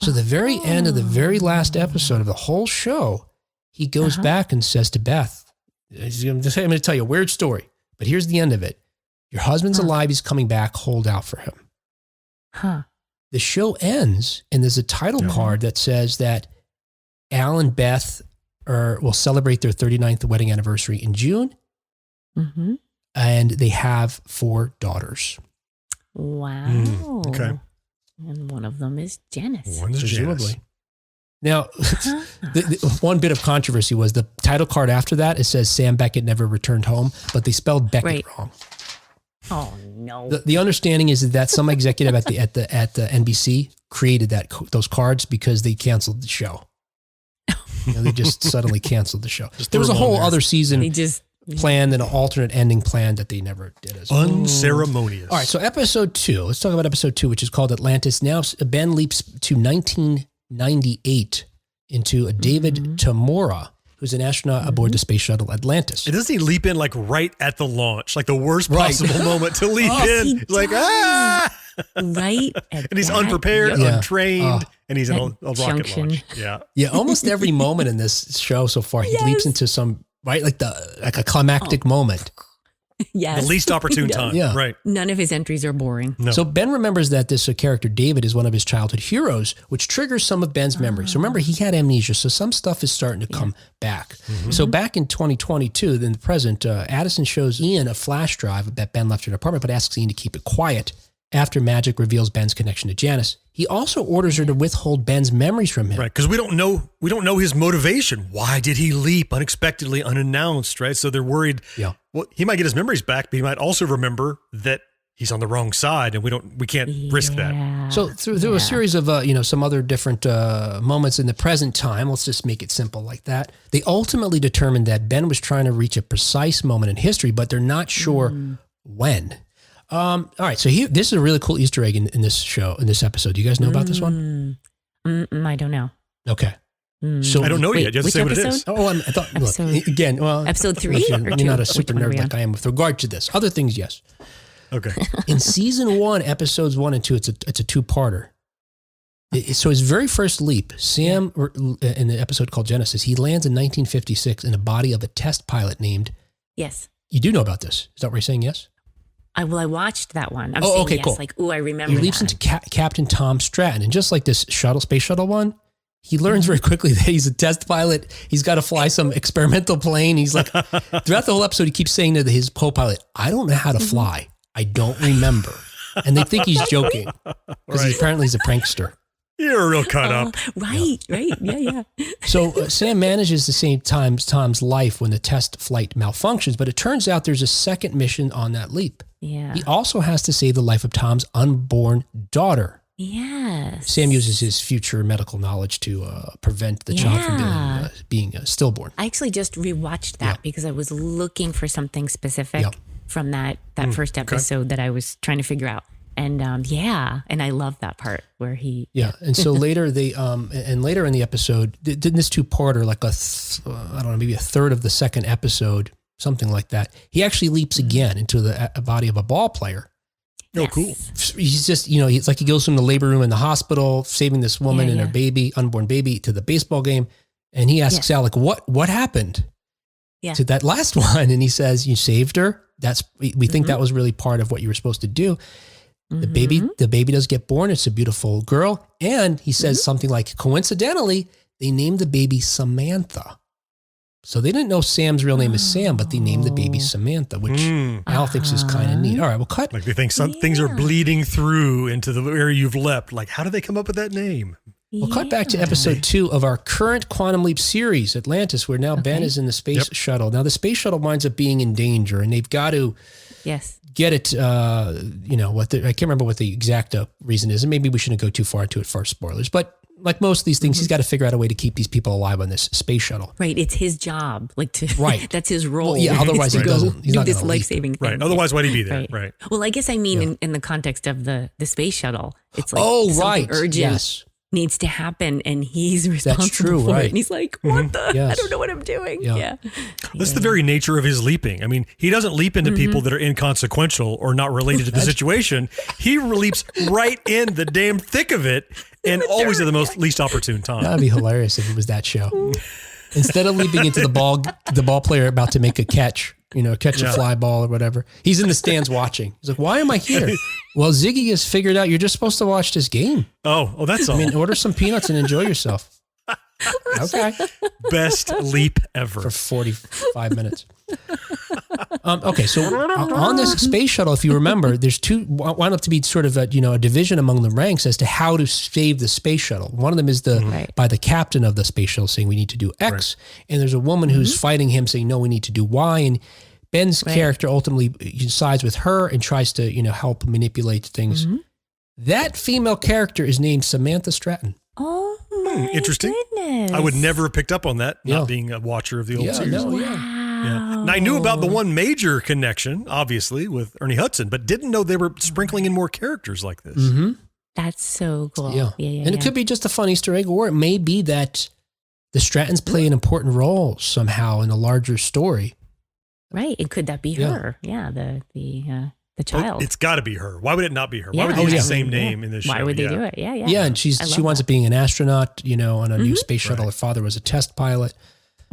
So the very end of the very last episode of the whole show, he goes back and says to Beth, I'm going to tell you a weird story, but here's the end of it. Your husband's alive. He's coming back. Hold out for him. The show ends, and there's a title card that says that Al and Beth will celebrate their 39th wedding anniversary in June, and they have 4 daughters. Wow. Okay. And one of them is Janice. One's Presumably. Janice. Now, the one bit of controversy was the title card after that. It says Sam Beckett never returned home, but they spelled Beckett wrong. Oh no! The understanding is that some executive at the NBC created those cards because they canceled the show. They just suddenly canceled the show. There was a whole other season planned and an alternate ending planned that they never did. Unceremonious. All right, so episode 2. Let's talk about episode 2, which is called Atlantis. Now Ben leaps to 1998 into a David Tamura, who's an astronaut aboard the space shuttle Atlantis. And doesn't he leap in like right at the launch, like the worst possible moment to leap in? Like, Right. And he's unprepared, untrained, and he's in a rocket launch. Yeah, almost every moment in this show so far, he leaps into some, like a climactic moment. Yes. The least opportune time. Yeah. Right. None of his entries are boring. No. So Ben remembers that this character, David, is one of his childhood heroes, which triggers some of Ben's memories. So remember, he had amnesia, so some stuff is starting to come back. So back in 2022, in the present, Addison shows Ian a flash drive that Ben left in her apartment, but asks Ian to keep it quiet after Magic reveals Ben's connection to Janice. He also orders her to withhold Ben's memories from him. Right, because we don't know his motivation. Why did he leap unexpectedly, unannounced, right? So they're worried, well, he might get his memories back, but he might also remember that he's on the wrong side, and we can't risk that. So through a series of some other different moments in the present time, let's just make it simple like that, they ultimately determined that Ben was trying to reach a precise moment in history, but they're not sure when. All right, so this is a really cool Easter egg in this show, in this episode. Do you guys know about this one? I don't know. Okay. So I don't know yet. You have to say what it is. I thought, look, again, episode 3 you're or 2? not a super nerd like I am with regard to this. Other things, yes. Okay. In season 1, episodes 1 and 2, it's a 2-parter. So his very first leap, Sam, in the episode called Genesis, he lands in 1956 in the body of a test pilot named. Yes. You do know about this. Is that what you're saying? Yes. I watched that one. I'm saying okay, yes, cool. Like, I remember. He leaps into Captain Tom Stratton, and just like this space shuttle one, he learns very quickly that he's a test pilot. He's got to fly some experimental plane. He's like, throughout the whole episode, he keeps saying to his co-pilot, "I don't know how to fly. I don't remember." And they think he's joking because apparently he's a prankster. You're real cut up. Right. Yeah. So Sam manages to save Tom's life when the test flight malfunctions, but it turns out there's a second mission on that leap. Yeah. He also has to save the life of Tom's unborn daughter. Yes. Sam uses his future medical knowledge to prevent the child from being stillborn. I actually just rewatched that because I was looking for something specific from that first episode that I was trying to figure out. And and I love that part where he. Yeah, and so later they later in the episode, didn't this 2-parter like I don't know, maybe a third of the second episode, something like that. He actually leaps again into the body of a ball player. Oh, cool. He's just, it's like he goes from the labor room in the hospital, saving this woman and her baby, unborn baby, to the baseball game. And he asks Alec, what happened to that last one? And he says, you saved her. We think that was really part of what you were supposed to do. The baby does get born. It's a beautiful girl. And he says something like, coincidentally, they named the baby Samantha. So they didn't know Sam's real name is Sam, but they named the baby Samantha, which Al thinks is kind of neat. All right, we'll cut. Like they think some things are bleeding through into the area you've leapt. Like, how did they come up with that name? We'll cut back to episode 2 of our current Quantum Leap series, Atlantis, where now Ben is in the space shuttle. Now, the space shuttle winds up being in danger, and they've got to get it, I can't remember what the exact reason is, and maybe we shouldn't go too far into it for spoilers, but like most of these things, he's got to figure out a way to keep these people alive on this space shuttle. Right. It's his job. Right. That's his role. Well, yeah. Otherwise, he doesn't do this life-saving thing. Right. Otherwise, why'd he be there? Right. Well, I guess I mean in the context of the space shuttle, it's like something urgent needs to happen, and he's responsible for it. And he's like, what the? I don't know what I'm doing. Yeah. That's the very nature of his leaping. I mean, he doesn't leap into people that are inconsequential or not related to the situation. He leaps right in the damn thick of it, and always at the least opportune time. That'd be hilarious if it was that show. Instead of leaping into the ball player about to make a catch, catch a fly ball or whatever, he's in the stands watching. He's like, why am I here? Well, Ziggy has figured out you're just supposed to watch this game. Oh, that's all. I mean, order some peanuts and enjoy yourself. Okay. Best leap ever. For 45 minutes. Okay, so on this space shuttle, if you remember, there's wound up to be sort of a division among the ranks as to how to save the space shuttle. One of them is by the captain of the space shuttle saying we need to do X, and there's a woman who's fighting him saying no, we need to do Y, and Ben's character ultimately sides with her and tries to help manipulate things. That female character is named Samantha Stratton. Oh my interesting. goodness. I would never have picked up on that, not being a watcher of the old series. Wow. And I knew about the one major connection, obviously, with Ernie Hudson, but didn't know they were sprinkling in more characters like this. That's so cool. Yeah. And it could be just a fun Easter egg, or it may be that the Strattons play an important role somehow in a larger story. Right. And could that be her? Yeah. The child. It's got to be her. Why would it not be her? Why would they use the same name in this show? Why would they do it? Yeah. Yeah. And she winds up being an astronaut, on a new space shuttle. Her father was a test pilot.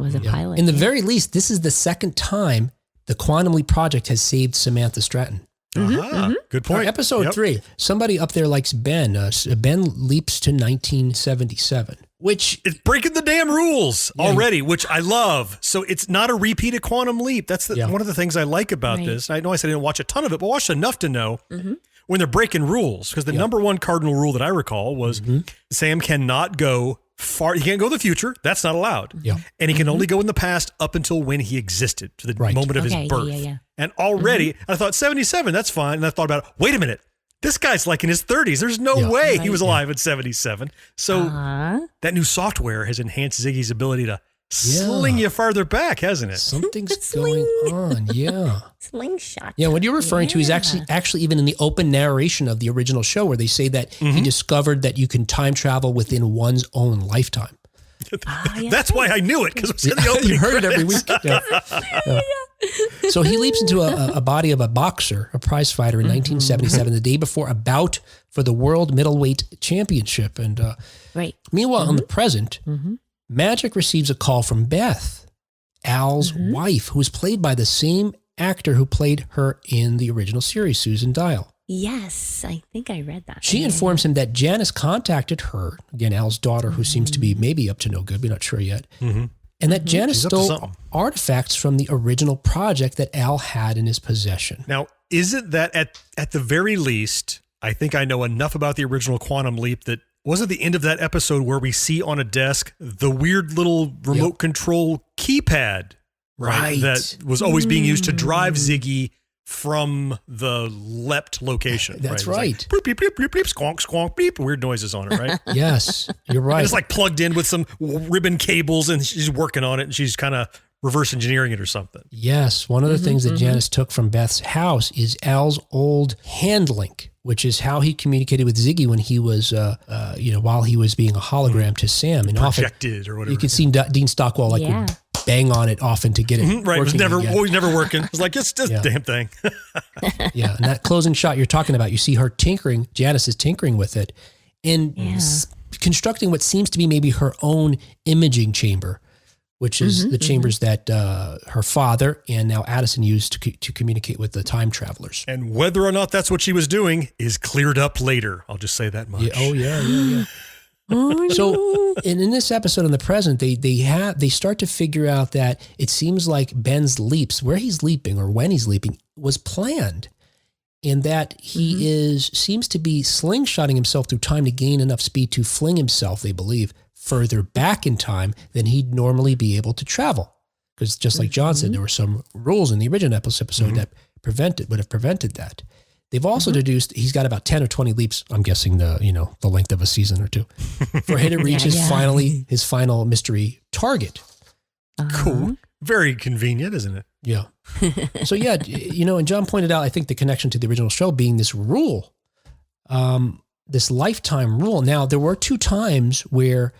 Pilot. In the very least, this is the second time the Quantum Leap Project has saved Samantha Stratton. Good point. Episode 3, somebody up there likes Ben. Ben leaps to 1977, which... It's breaking the damn rules already, which I love. So it's not a repeat of Quantum Leap. That's one of the things I like about this. I know I said I didn't watch a ton of it, but watched enough to know when they're breaking rules. Because the number one cardinal rule that I recall was Sam cannot go far. He can't go to the future. That's not allowed. And he can only go in the past up until when he existed, to the moment of his birth. And already, I thought 77, that's fine. And I thought about, wait a minute. This guy's like in his 30s. There's no way he was alive at 77. So that new software has enhanced Ziggy's ability to sling you farther back, hasn't it? Something's going on. Slingshot. Yeah, what you're referring to is actually even in the open narration of the original show, where they say that he discovered that you can time travel within one's own lifetime. That's why I knew it, because it was in the opening. You heard it every week. So he leaps into a body of a boxer, a prize fighter in 1977, the day before a bout for the World Middleweight Championship. And meanwhile, in the present, Magic receives a call from Beth, Al's wife, who was played by the same actor who played her in the original series, Susan Dial. Yes, I think I read that. She informs him that Janice contacted her, again, Al's daughter, who seems to be maybe up to no good, we're not sure yet, and that Janice stole artifacts from the original project that Al had in his possession. Now, is it that at the very least, I think I know enough about the original Quantum Leap that wasn't the end of that episode where we see on a desk the weird little remote control keypad, right? That was always being used to drive Ziggy from the leapt location. That's right. Like, beep, beep, beep, beep, squonk, squonk, beep. Weird noises on it, right? Yes, you're right. And it's like plugged in with some ribbon cables, and she's working on it, and she's kind of reverse engineering it or something. Yes, one of the things that Janice took from Beth's house is Al's old hand link, which is how he communicated with Ziggy when he was, while he was being a hologram to Sam. And projected often, or whatever. You could see Dean Stockwell would bang on it often to get it right. working. It was always never working. It's like, it's just damn thing. And that closing shot you're talking about, you see her tinkering, Janice is tinkering with it and constructing what seems to be maybe her own imaging chamber, which is the chambers that her father and now Addison used to communicate with the time travelers. And whether or not that's what she was doing is cleared up later. I'll just say that much. Yeah. So in this episode in the present, they start to figure out that it seems like Ben's leaps, where he's leaping or when he's leaping, was planned. in that he seems to be slingshotting himself through time to gain enough speed to fling himself, they believe, further back in time than he'd normally be able to travel. Because just like John said, there were some rules in the original episode that would have prevented that. They've also deduced he's got about 10 or 20 leaps, I'm guessing the length of a season or two, for him to reach his final mystery target. Cool. Very convenient, isn't it? Yeah. So yeah, and John pointed out, I think the connection to the original show being this rule, this lifetime rule. Now, there were 2 times where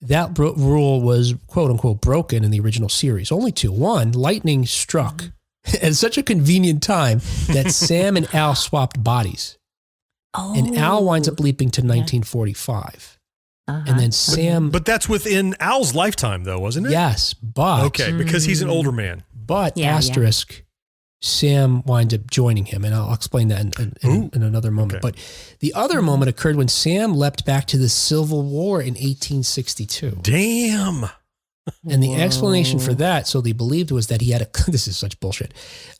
that rule was quote unquote broken in the original series. Only 2. One, lightning struck at such a convenient time that Sam and Al swapped bodies. Oh. And Al winds up leaping to 1945. And then Sam... But that's within Al's lifetime, though, wasn't it? Yes, but... Okay, because he's an older man. But, asterisk, Sam winds up joining him, and I'll explain that in another moment. Okay. But the other moment occurred when Sam leapt back to the Civil War in 1862. Damn. And the explanation for that, so they believed, was that he had this is such bullshit,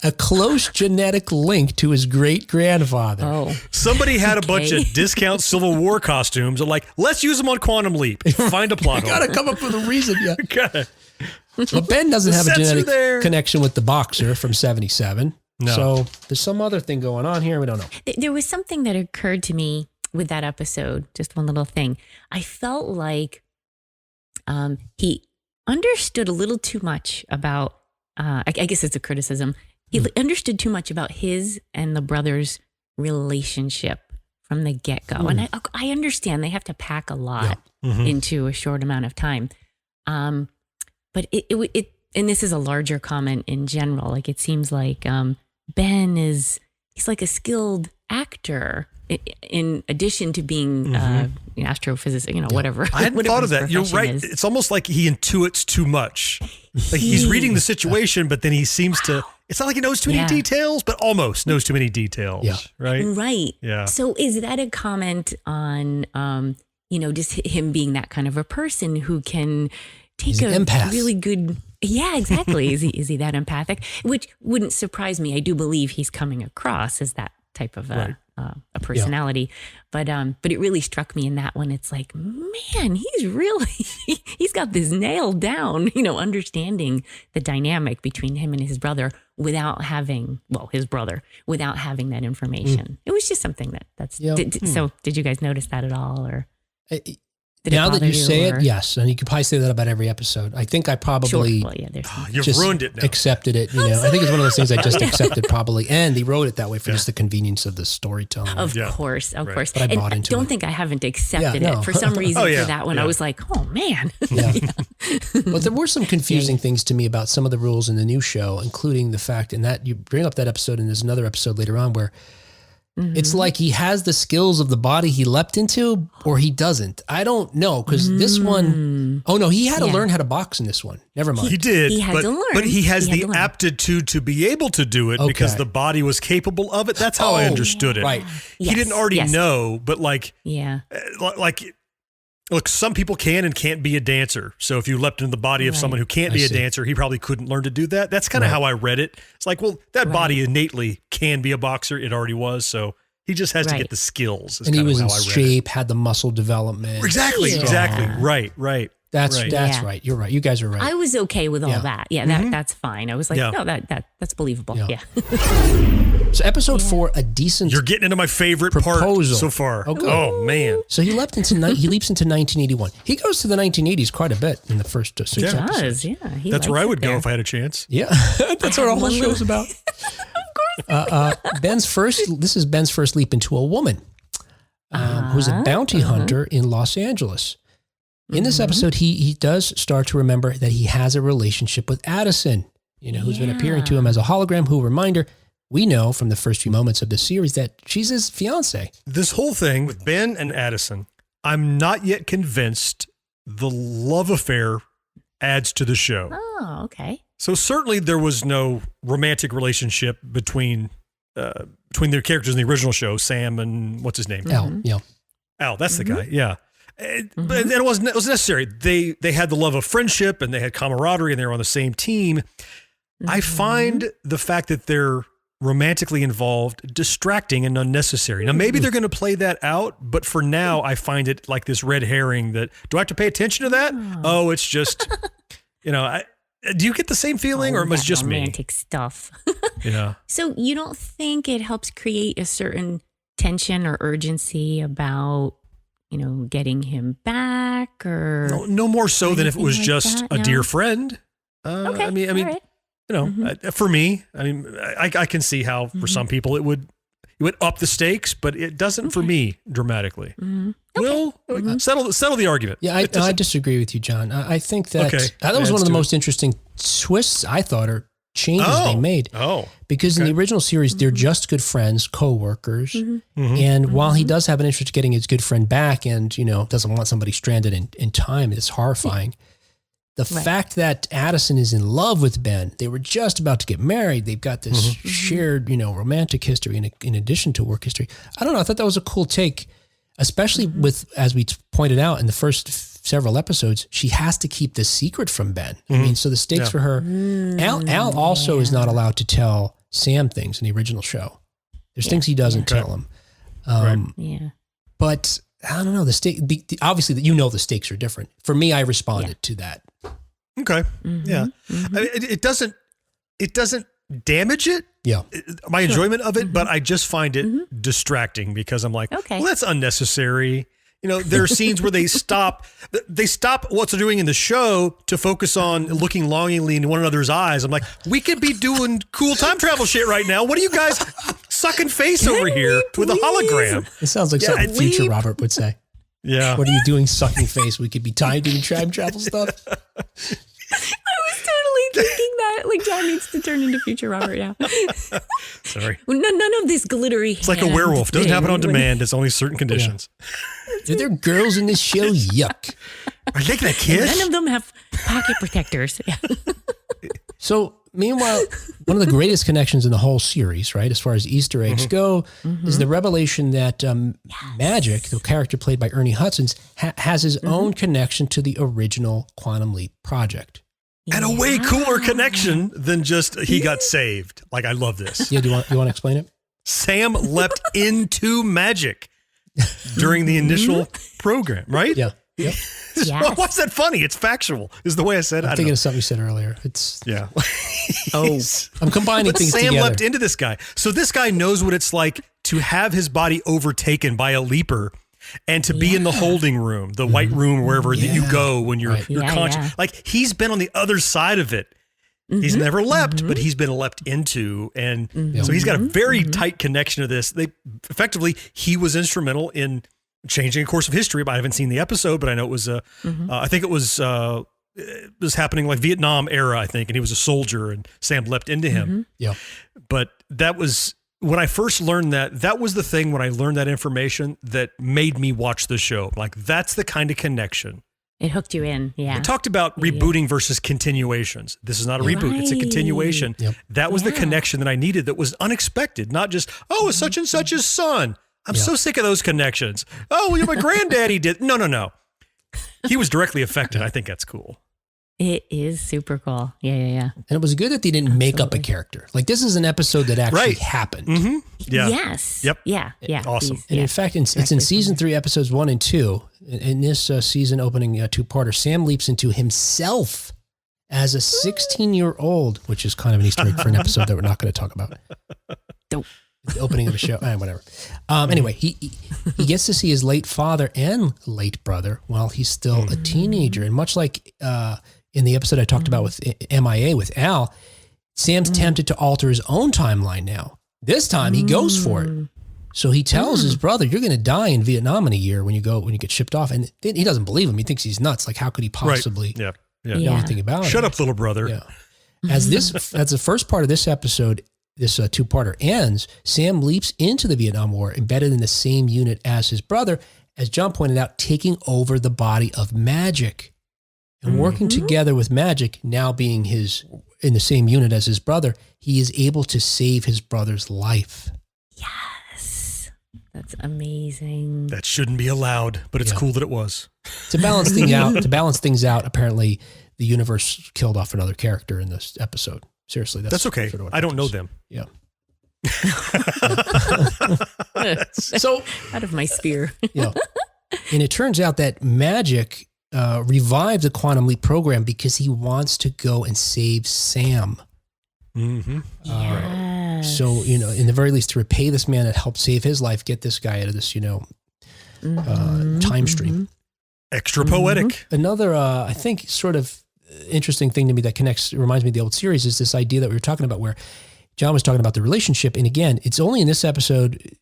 a close genetic link to his great-grandfather. Oh. Somebody had a bunch of discount Civil War costumes and let's use them on Quantum Leap. Find a plot hole. Got to come up with a reason, yeah. Okay. But Ben doesn't have a genetic connection with the boxer from 77. No. So there's some other thing going on here. We don't know. There was something that occurred to me with that episode, just one little thing. I felt like he understood a little too much about, I guess it's a criticism. He understood too much about his and the brothers' relationship from the get-go. And I understand they have to pack a lot into a short amount of time. But it and this is a larger comment in general. Like, it seems like Ben he's like a skilled actor in addition to being astrophysicist, whatever. I hadn't thought of that. You're right. It's almost like he intuits too much. Like he's reading the situation, but then he seems to, it's not like he knows too many details, but almost knows too many details. Yeah. Right? Right. Yeah. So is that a comment on, just him being that kind of a person who can take He's an empath. Really good... Yeah, exactly. Is he that empathic? Which wouldn't surprise me. I do believe he's coming across as that type of a personality. Yeah. But it really struck me in that one. It's like, man, he's got this nailed down, understanding the dynamic between him and his brother without having that information. It was just something so did you guys notice that at all? Or now that you say it, yes. And you could probably say that about every episode. I think I probably you've just ruined it now. Accepted it. I think it's one of those things I just accepted probably. And he wrote it that way for just the convenience of the storytelling. Of course. But I bought into don't it. think I haven't accepted it. For some reason for that one, I was like, oh man. But there were some confusing things to me about some of the rules in the new show, including the fact, and that you bring up that episode, and there's another episode later on where it's like he has the skills of the body he leapt into, or he doesn't. I don't know, because this one, he had to learn how to box in this one. Never mind. He did. He had to learn. But he has the aptitude to be able to do it because the body was capable of it. That's how I understood it. Right. He didn't already know, but look, some people can and can't be a dancer. So if you leapt into the body of someone who can't be a dancer, he probably couldn't learn to do that. That's kind of how I read it. It's like, well, that body innately can be a boxer. It already was. So he just has to get the skills. And he was in shape, had the muscle development. Exactly. Right. That's right. You're right. You guys are right. I was okay with all that. Yeah, that's fine. I was like, no, that's believable. Yeah. So episode 4, a decent. You're getting into my favorite part so far. Okay. Oh man. So he leaps into 1981. He goes to the 1980s quite a bit in the first 6 episodes. Yeah. That's where I would go if I had a chance. Yeah, that's what our whole show's about. Ben's first leap into a woman who's a bounty hunter in Los Angeles. In this episode, he does start to remember that he has a relationship with Addison, who's been appearing to him as a hologram. Who, reminder, we know from the first few moments of the series that she's his fiance. This whole thing with Ben and Addison, I'm not yet convinced the love affair adds to the show. Oh, okay. So certainly there was no romantic relationship between their characters in the original show, Sam and what's his name? Al. Yeah. Al, that's the guy. Yeah. But it was necessary. They had the love of friendship and they had camaraderie and they were on the same team. I find the fact that they're romantically involved, distracting, and unnecessary. Now, maybe they're going to play that out, but for now, I find it like this red herring that, do I have to pay attention to that? Oh, it's just, do you get the same feeling or it was just romantic stuff? Yeah. So you don't think it helps create a certain tension or urgency about, getting him back or no more so than if it was like just that? a No? dear friend. Okay. I mean, all right. for me, I can see how for some people it would up the stakes, but it doesn't for me dramatically. Well, settle the argument. Yeah, I disagree with you, John. I think that that was one of the most interesting twists, I thought, or changes they made. Because in the original series, they're just good friends, co-workers. And while he does have an interest in getting his good friend back and, doesn't want somebody stranded in time, it's horrifying. The fact that Addison is in love with Ben, they were just about to get married. They've got this shared, romantic history in addition to work history. I don't know. I thought that was a cool take, especially with, as we pointed out in the first several episodes, she has to keep this secret from Ben. I mean, so the stakes for her. Al also is not allowed to tell Sam things in the original show. There's things he doesn't tell him. But I don't know. Obviously, the stakes are different. For me, I responded to that. Okay. Yeah. I mean, it doesn't damage it. Yeah. My enjoyment of it, but I just find it distracting because I'm like, well, that's unnecessary. There are scenes where they stop what they're doing in the show to focus on looking longingly in one another's eyes. I'm like, we could be doing cool time travel shit right now. What are you guys sucking face over here with a hologram? It sounds like something future Robert would say. Yeah. What are you doing sucking face? We could be doing time travel stuff. I was totally thinking that. Like, John needs to turn into future Robert now. Sorry. None of this glittery. It's like a werewolf. Doesn't happen on demand. It's only certain conditions. Are there girls in this show? Yuck. Are they going to kiss? None of them have pocket protectors. Yeah. So, meanwhile, one of the greatest connections in the whole series, right, as far as Easter eggs go, is the revelation that Magic, the character played by Ernie Hudson, has his own connection to the original Quantum Leap project. And a way cooler connection than just he got saved. Like, I love this. Yeah, do you want to explain it? Sam leapt into Magic during the initial program, right? Yeah. Yep. Why's that funny? It's factual, is the way I said it. I'm thinking of something you said earlier. I'm combining things Sam together. leapt into this guy. So this guy knows what it's like to have his body overtaken by a leaper and to be in the holding room, the white room, wherever that you go when you're conscious. Yeah. Like, he's been on the other side of it. He's never leapt, but he's been leapt into. And so he's got a very tight connection to this. He was instrumental in changing a course of history. But I haven't seen the episode, but I know it was, I think it was happening like Vietnam era, I think. And he was a soldier and Sam leapt into him. Yeah. But that was, when I first learned that was the thing when I learned that information that made me watch the show. Like, that's the kind of connection. It hooked you in. Yeah. We talked about rebooting versus continuations. This is not a reboot. It's a continuation. Yep. That was the connection that I needed that was unexpected, not just, it's such and such his son. I'm so sick of those connections. Oh, well, my granddaddy did. No. He was directly affected. I think that's cool. It is super cool. Yeah. And it was good that they didn't make up a character. Like, this is an episode that actually happened. Yeah. Yes. Yep. Yeah. Awesome. And in fact, it's in season 3, episodes 1 and 2. In this season opening 2-parter, Sam leaps into himself as a 16-year-old, which is kind of an Easter egg for an episode that we're not going to talk about. Dope. The opening of the show, whatever. Anyway, he gets to see his late father and late brother while he's still a teenager. And much like in the episode I talked about with MIA with Al, Sam's tempted to alter his own timeline now. This time he goes for it. So he tells his brother, "You're going to die in Vietnam in a year when you get shipped off." And he doesn't believe him. He thinks he's nuts. Like, how could he possibly know anything about it? Shut up, little brother. Yeah. As the first part of this episode, this 2-parter ends, Sam leaps into the Vietnam War, embedded in the same unit as his brother, as John pointed out, taking over the body of Magic. And working together with Magic, now being in the same unit as his brother, he is able to save his brother's life. Yes. That's amazing. That shouldn't be allowed, but it's cool that it was. To balance things out, apparently the universe killed off another character in this episode. Seriously, that's okay. Sort of I don't know them. Yeah. So out of my sphere. And it turns out that Magic revived the Quantum Leap program because he wants to go and save Sam. Mm-hmm. Yes. So, in the very least, to repay this man that helped save his life, get this guy out of this, time stream. Extra poetic. Another, I think, sort of interesting thing to me that reminds me of the old series is this idea that we were talking about where John was talking about the relationship. And again, it's only in this episode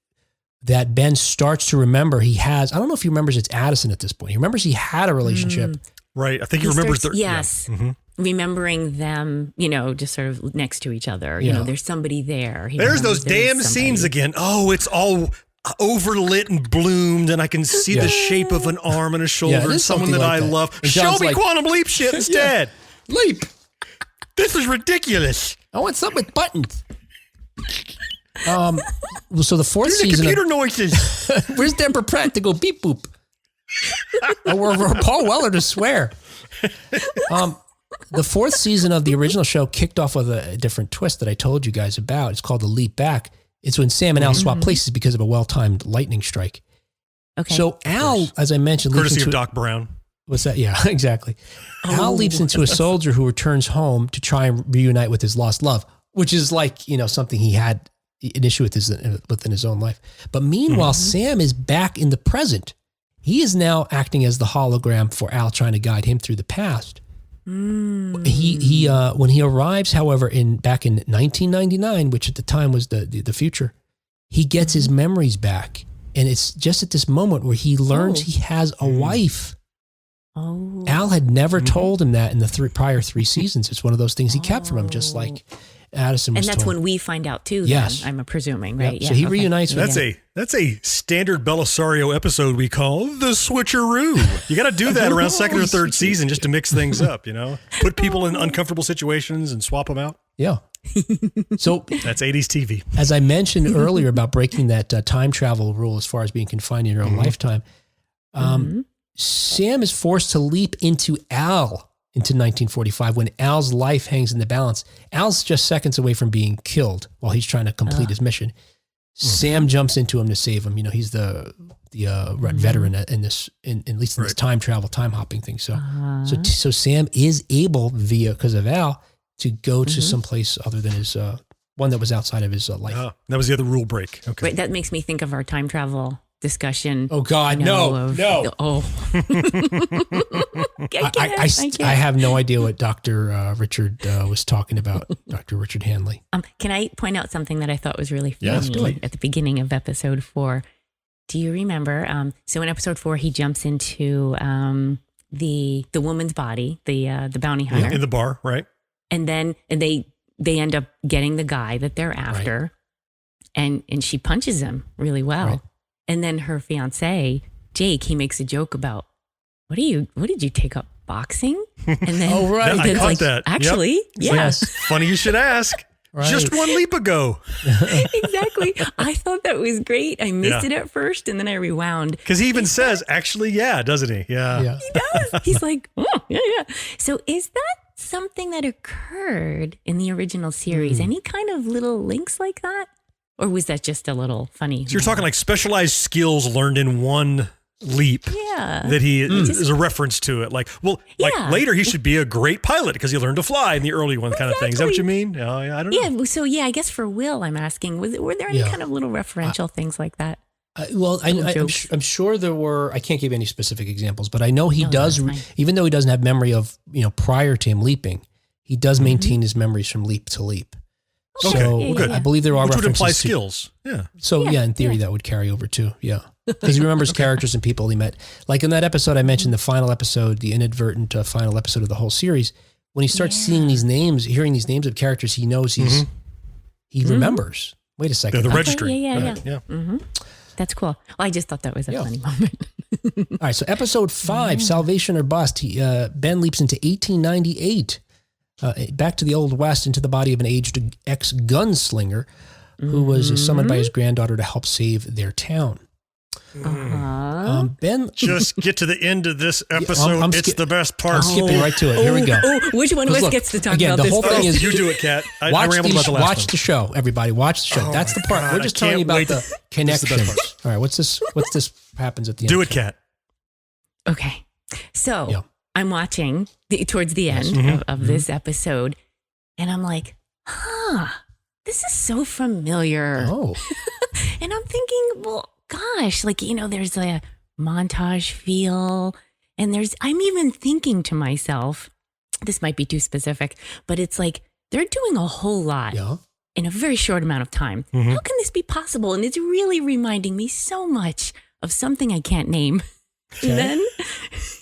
that Ben starts to remember he has, I don't know if he remembers it's Addison at this point. He remembers he had a relationship. Right. I think he remembers. Yes. Yeah. Remembering them, just sort of next to each other. There's somebody there. There's those damn scenes again. Oh, it's all overlit and bloomed, and I can see the shape of an arm and a shoulder and someone that I love. Show me Quantum Leap shit instead. Leap. This is ridiculous. I want something with buttons. So the fourth season. Computer noises. Where's Deborah Pratt to go beep boop? or Paul Weller to swear. The fourth season of the original show kicked off with a different twist that I told you guys about. It's called The Leap Back. It's when Sam and Al swap places because of a well-timed lightning strike. Okay. So Al, as I mentioned, courtesy of Doc Brown. What's that? Yeah, exactly. Al leaps into a soldier who returns home to try and reunite with his lost love, which is like, something he had an issue with within his own life. But meanwhile, Sam is back in the present. He is now acting as the hologram for Al, trying to guide him through the past. He when he arrives, however, back in 1999, which at the time was the future, he gets his memories back, and it's just at this moment where he learns he has a wife. Oh. Al had never told him that in the prior 3 seasons. It's one of those things he kept from him, just like Addison was told. And that's when we find out too. Yes, then, I'm presuming, right? Yep. Yeah. So he reunites with. That's a standard Belisario episode we call the switcheroo. You got to do that around second or third season just to mix things up. Put people in uncomfortable situations and swap them out. Yeah. So that's 80s TV. As I mentioned earlier about breaking that time travel rule as far as being confined in your own lifetime, Sam is forced to leap into Al into 1945 when Al's life hangs in the balance. Al's just seconds away from being killed while he's trying to complete his mission. Sam jumps into him to save him. He's the veteran in this, at least in this time travel, time hopping thing. So Sam is able because of Al to go to some place other than his one that was outside of his life. That was the other rule break. Okay, right, that makes me think of our time travel discussion. Oh God, no. Oh, I have no idea what Dr. Richard was talking about. Dr. Richard Hanley. Can I point out something that I thought was really funny at the beginning of episode 4? Do you remember? So in episode 4, he jumps into the woman's body, the bounty hunter in the bar, right? And then they end up getting the guy that they're after, and she punches him really well. Right. And then her fiance, Jake, he makes a joke about, what did you take up, boxing? And then I caught that. Actually, yes. Funny you should ask. Right. Just one leap ago. Exactly. I thought that was great. I missed it at first, and then I rewound. Because he even says, actually, doesn't he? Yeah. He does. He's like, yeah. So is that something that occurred in the original series? Any kind of little links like that? Or was that just a little funny? So you're talking like specialized skills learned in one leap. Yeah. That he is a reference to it. Like later he should be a great pilot because he learned to fly in the early one kind of thing. Is that what you mean? I don't know. Yeah. So I guess for Will, I'm asking, were there any kind of little referential things like that? I'm sure there were. I can't give any specific examples, but I know he does. Even though he doesn't have memory of prior to him leaping, he does maintain his memories from leap to leap. Okay, so good. I believe there are which references would imply to skills. Yeah. So in theory that would carry over too. Yeah, because he remembers characters and people he met. Like in that episode I mentioned, the final episode, the inadvertent final episode of the whole series. When he starts seeing these names, hearing these names of characters, he knows he remembers. Wait a second. The registry. Yeah. Mm-hmm. That's cool. Well, I just thought that was a funny moment. All right. So episode 5, Salvation or Bust. Ben leaps into 1898. Back to the Old West into the body of an aged ex-gunslinger who was summoned by his granddaughter to help save their town. Ben, Just get to the end of this episode. It's the best part. I'm skipping right to it. Here we go. Which one of us gets to talk again, about the this whole thing first? is you do it, Kat. I watch rambled about the last watch one. the show, everybody. Watch the show. That's the part. God, We're just I telling you can't about wait the This is the connections. best All right, what's this happens at the end? Do it, Kat. Okay. So Yeah. I'm watching towards the end of this episode, and I'm like, this is so familiar. Oh. And I'm thinking, well, gosh, like, there's a montage feel. And I'm even thinking to myself, this might be too specific, but it's like they're doing a whole lot in a very short amount of time. How can this be possible? And it's really reminding me so much of something I can't name. Okay.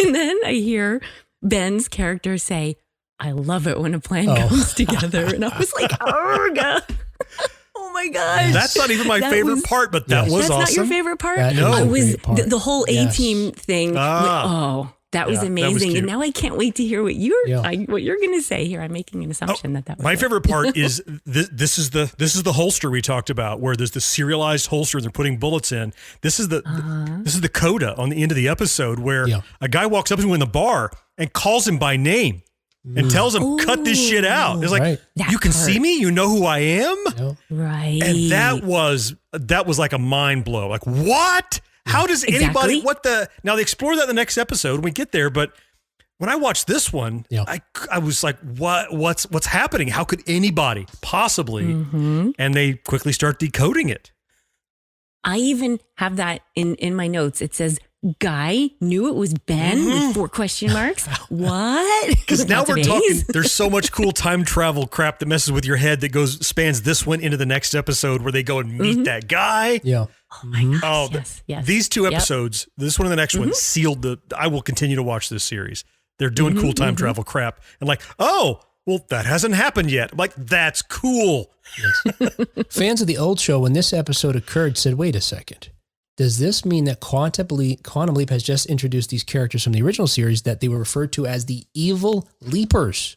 And then I hear Ben's character say, I love it when a plan comes together. And I was like, oh my gosh. That's not even my favorite part, but that was That's awesome. not your favorite part? That No. is a I was great part. the whole A-team thing. That was Yeah, that was amazing. cute. And now I can't wait to hear what you're Yeah. what you're going to say here. I'm making an assumption that was My it. favorite part is this is the holster we talked about, where there's the serialized holster and they're putting bullets in. This is the coda on the end of the episode where a guy walks up to him in the bar and calls him by name and tells him, cut this shit out. It's like, Right. you can see me, you know who I am. Right. And that was like a mind blow. Like, what? How does anybody, Exactly. Now they explore that in the next episode when we get there, but when I watched this one, I was like, what's happening? How could anybody possibly? And they quickly start decoding it. I even have that in my notes. It says, Guy knew it was Ben with 4 question marks. What? Because now That's we're amazing. talking, there's so much cool time travel crap that messes with your head that spans this one into the next episode where they go and meet that guy. Yeah. Oh my gosh. Yes. These 2 episodes, this one and the next one, sealed I will continue to watch this series. They're doing cool time travel crap. And like, well, that hasn't happened yet. I'm like, that's cool. Yes. Fans of the old show, when this episode occurred, said, wait a second. Does this mean that Quantum Leap has just introduced these characters from the original series that they were referred to as the Evil Leapers?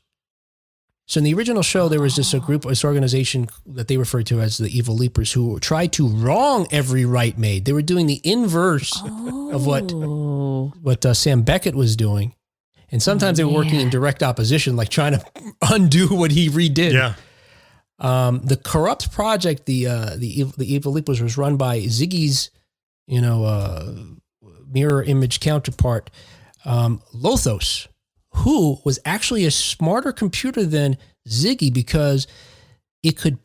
So in the original show, there was this organization that they referred to as the Evil Leapers who tried to wrong every right made. They were doing the inverse of what Sam Beckett was doing. And sometimes they were working in direct opposition, like trying to undo what he redid. Yeah. The Corrupt Project, the Evil Leapers, was run by Ziggy's, mirror image counterpart, Lothos, who was actually a smarter computer than Ziggy because it could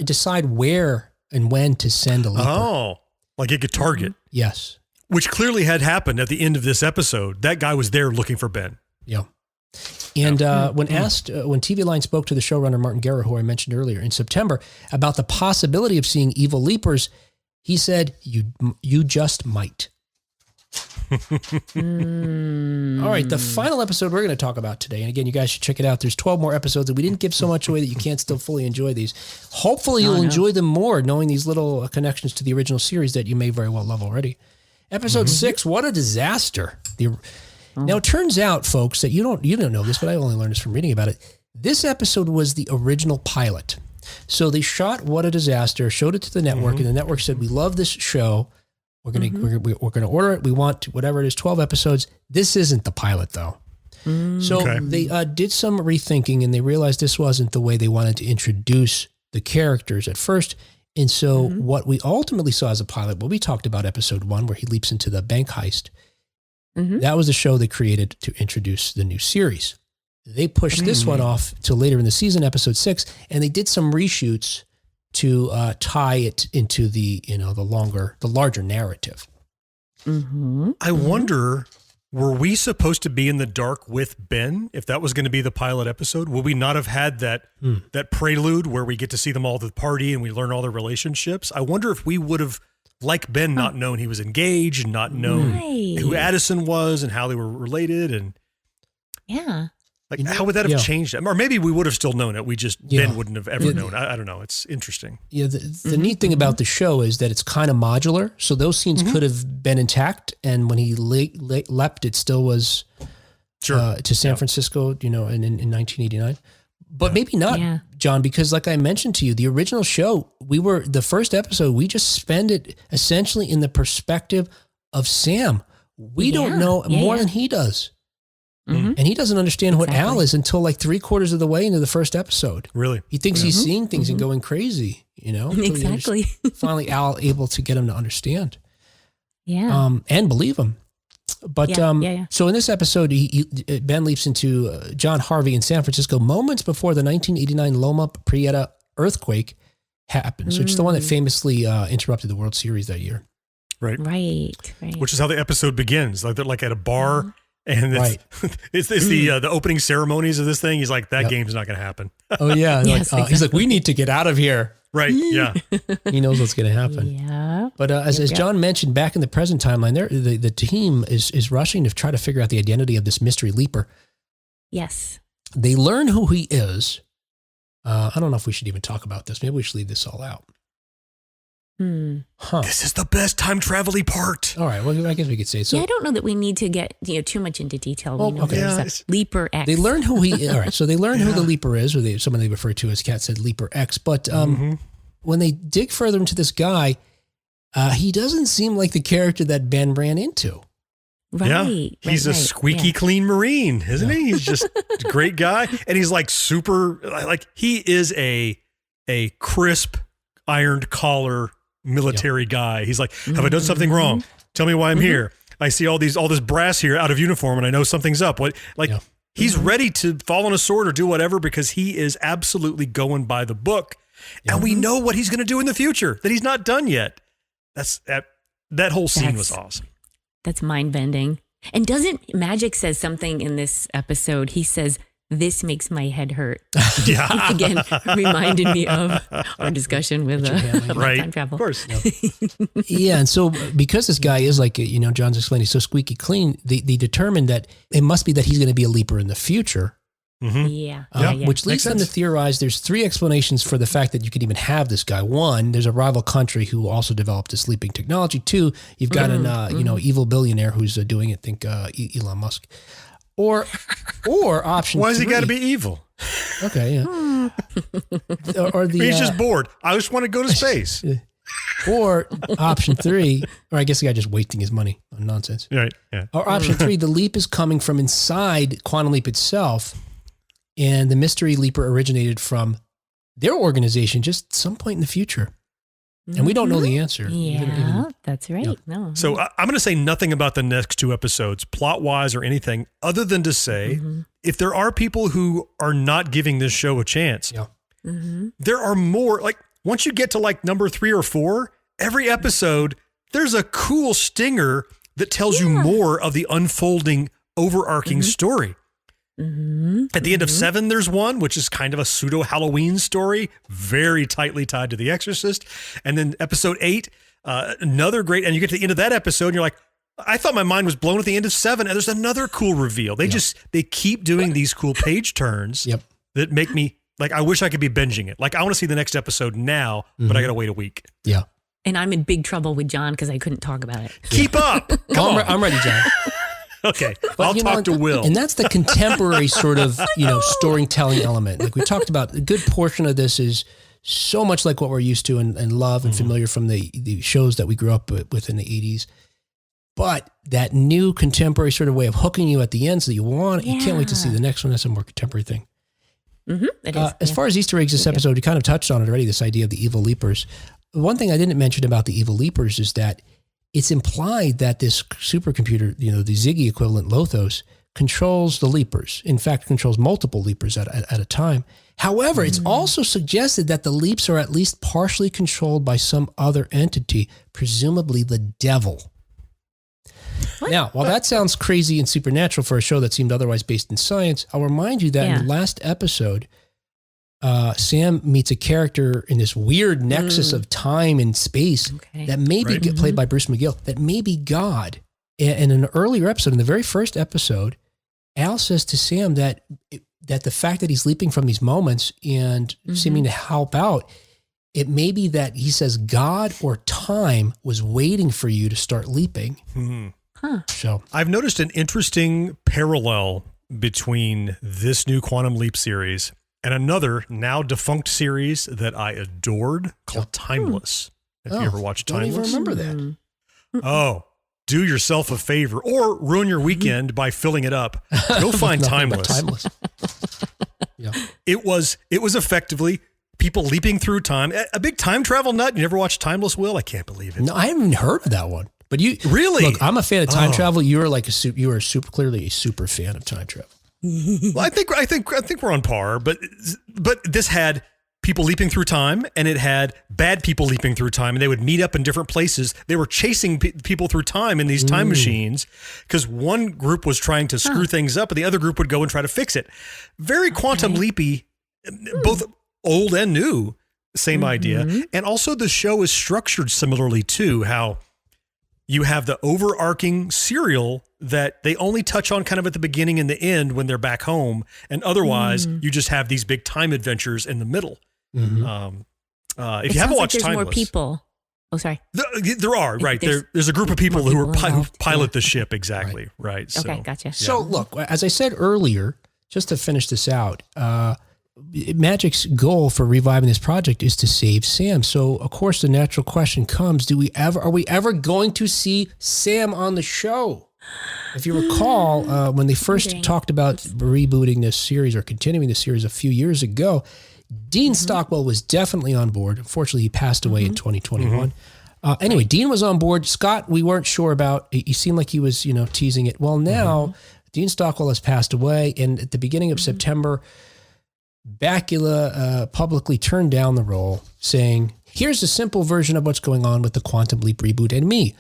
decide where and when to send a leaper. Oh, like it could target. Yes. Which clearly had happened at the end of this episode. That guy was there looking for Ben. Yeah. And when TV Line spoke to the showrunner Martin Guerra, who I mentioned earlier, in September about the possibility of seeing Evil Leapers, he said, "You just might." All right, the final episode we're going to talk about today, and again, you guys should check it out. There's 12 more episodes, and we didn't give so much away that you can't still fully enjoy these. Hopefully, you'll enjoy them more, knowing these little connections to the original series that you may very well love already. Episode 6, What a Disaster! Now, it turns out, folks, that you don't know this, but I only learned this from reading about it. This episode was the original pilot. So they shot What a Disaster, showed it to the network, and the network said, "We love this show. We're gonna order it. We want whatever it is, 12 episodes. This isn't the pilot, though." So they did some rethinking, and they realized this wasn't the way they wanted to introduce the characters at first. And so what we ultimately saw as a pilot, well, we talked about episode 1, where he leaps into the bank heist. That was the show they created to introduce the new series. They pushed this one off till later in the season, episode 6, and they did some reshoots to tie it into the larger narrative. I wonder, were we supposed to be in the dark with Ben if that was going to be the pilot episode? Would we not have had that prelude where we get to see them all at the party and we learn all their relationships? I wonder if we would have, like Ben, not known he was engaged and not known who Addison was and how they were related. And like, how would that have changed it? Or maybe we would have still known it. Ben wouldn't have ever known. I don't know. It's interesting. Yeah. The neat thing about the show is that it's kind of modular. So those scenes could have been intact. And when he leapt, it still was to San Francisco, in 1989. But maybe not, John, because like I mentioned to you, the original show, the first episode, we just spend it essentially in the perspective of Sam. We don't know more than he does. Mm-hmm. And he doesn't understand what Al is until like 3/4 of the way into the first episode. Really? He thinks he's seeing things and going crazy, Exactly. Finally, Al able to get him to understand. Yeah. And believe him. But so in this episode, Ben leaps into John Harvey in San Francisco moments before the 1989 Loma Prieta earthquake happens, which is the one that famously interrupted the World Series that year. Right. Right. Which is how the episode begins. Like they're like at a bar, and it's the opening ceremonies of this thing. He's like, that game's not going to happen. Oh yeah. Exactly. He's like, we need to get out of here. Right. Yeah. He knows what's going to happen. Yeah. But as John mentioned, back in the present timeline, the team is rushing to try to figure out the identity of this mystery leaper. Yes. They learn who he is. I don't know if we should even talk about this. Maybe we should leave this all out. This is the best time travel-y part. All right. Well, I guess we could say so. I don't know that we need to get too much into detail. Well, we know there's a Leaper X. They learn who he is. All right. So they learn who the Leaper is, or someone they refer to as Kat said Leaper X. But when they dig further into this guy, he doesn't seem like the character that Ben ran into. Right. Yeah. He's a squeaky clean Marine, isn't he? He's just a great guy. And he's like super, like he is a crisp, ironed collar military guy. He's like, have I done something wrong? Tell me why I'm here. I see all this brass here out of uniform and I know something's up. What he's ready to fall on a sword or do whatever because he is absolutely going by the book. Yeah. And we know what he's going to do in the future, that he's not done yet. That whole scene was awesome. That's mind-bending. And doesn't Magic says something in this episode? He says, "This makes my head hurt." Yeah. Again, reminded me of our discussion with time travel. Of course. Yeah. And so because this guy is like, John's explained, he's so squeaky clean, they determined that it must be that he's going to be a leaper in the future. Mm-hmm. Which leads them to theorize there's 3 explanations for the fact that you could even have this guy. 1, there's a rival country who also developed this sleeping technology. 2, you've got an evil billionaire who's doing it. Think Elon Musk. Or option. Why has 3, he got to be evil? Okay, yeah. He's just bored. I just want to go to space. Or option 3, or I guess the guy just wasting his money on nonsense. Right. Yeah. Or option 3, the leap is coming from inside Quantum Leap itself. And the mystery leaper originated from their organization just some point in the future. And we don't know the answer. Yeah, that's right. Yeah. No. So I'm going to say nothing about the next 2 episodes, plot-wise or anything, other than to say, if there are people who are not giving this show a chance, there are more, like once you get to like number 3 or 4, every episode, there's a cool stinger that tells you more of the unfolding, overarching story. At the end of 7, there's one, which is kind of a pseudo Halloween story, very tightly tied to The Exorcist. And then episode 8, another great, and you get to the end of that episode and you're like, I thought my mind was blown at the end of 7. And there's another cool reveal. They keep doing these cool page turns that make me like, I wish I could be binging it. Like I want to see the next episode now, but I got to wait a week. Yeah. And I'm in big trouble with John because I couldn't talk about it. Keep up. Come on. I'm ready, John. Okay, I'll talk to Will. And that's the contemporary sort of, storytelling element. Like we talked about, a good portion of this is so much like what we're used to and love and familiar from the shows that we grew up with in the 80s. But that new contemporary sort of way of hooking you at the end so that you can't wait to see the next one. That's a more contemporary thing. It is. As far as Easter eggs, this episode, you kind of touched on it already, this idea of the evil leapers. One thing I didn't mention about the evil leapers is that it's implied that this supercomputer, the Ziggy equivalent Lothos, controls the leapers. In fact, controls multiple leapers at a time. However, it's also suggested that the leaps are at least partially controlled by some other entity, presumably the devil. What? Now, while that sounds crazy and supernatural for a show that seemed otherwise based in science, I'll remind you that in the last episode, Sam meets a character in this weird nexus of time and space that may be played by Bruce McGill, that may be God. In an earlier episode, in the very first episode, Al says to Sam that the fact that he's leaping from these moments and seeming to help out, it may be that he says God or time was waiting for you to start leaping. So I've noticed an interesting parallel between this new Quantum Leap series and another now defunct series that I adored called Timeless. Have you ever watched Timeless? Don't even remember that. Oh, do yourself a favor or ruin your weekend by filling it up. Go find Timeless. Timeless. Yeah. It was effectively people leaping through time. A big time travel nut. You never watched Timeless, Will? I can't believe it. No, I haven't heard of that one. But you really? Look, I'm a fan of time travel. You are clearly a super fan of time travel. Well, I think we're on par, but this had people leaping through time, and it had bad people leaping through time, and they would meet up in different places. They were chasing people through time in these time machines because one group was trying to screw things up, and the other group would go and try to fix it. Very quantum leapy, both old and new. Same idea, and also the show is structured similarly too. How you have the overarching serial that they only touch on kind of at the beginning and the end when they're back home. And otherwise, you just have these big time adventures in the middle. If you haven't watched there's Timeless. More people. Oh, sorry. There are, right. There's a group of people who pilot the ship. Exactly. Right. So, okay, gotcha. So look, as I said earlier, just to finish this out, Magic's goal for reviving this project is to save Sam. So, of course, the natural question comes, are we ever going to see Sam on the show? If you recall, when they first talked about rebooting this series or continuing this series a few years ago, Dean Stockwell was definitely on board. Unfortunately, he passed away in 2021. Anyway, Dean was on board. Scott, we weren't sure about. He seemed like he was, teasing it. Well, now Dean Stockwell has passed away, and at the beginning of September, Bakula publicly turned down the role, saying, "Here's a simple version of what's going on with the Quantum Leap reboot and me.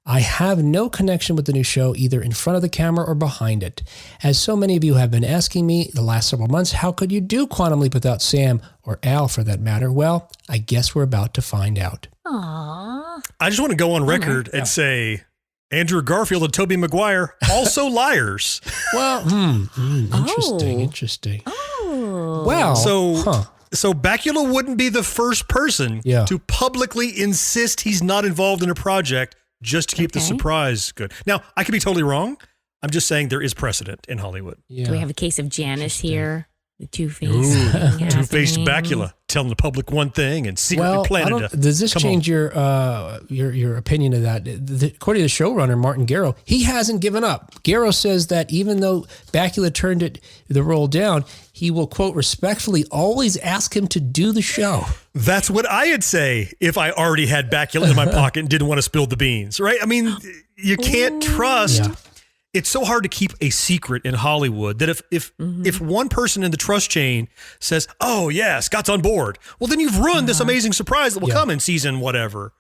I have no connection with the new show, either in front of the camera or behind it. As so many of you have been asking me the last several months, how could you do Quantum Leap without Sam, or Al for that matter? Well, I guess we're about to find out." Aww. I just want to go on record and say Andrew Garfield and Tobey Maguire, also liars. Well, interesting. Oh. Well, so Bakula wouldn't be the first person to publicly insist he's not involved in a project just to keep the surprise good. Now, I could be totally wrong. I'm just saying there is precedent in Hollywood. Do we have a case of Janice here? The two-faced Bakula telling the public one thing and secretly planning to. Does this change your opinion of that? According to the showrunner, Martin Garrow, he hasn't given up. Garrow says that even though Bakula turned the role down, he will, quote, respectfully always ask him to do the show. That's what I'd say if I already had Bakula in my pocket and didn't want to spill the beans, right? I mean, you can't trust. Yeah. It's so hard to keep a secret in Hollywood that if one person in the trust chain says, "Oh yeah, Scott's on board," well then you've ruined this amazing surprise that will come in season whatever.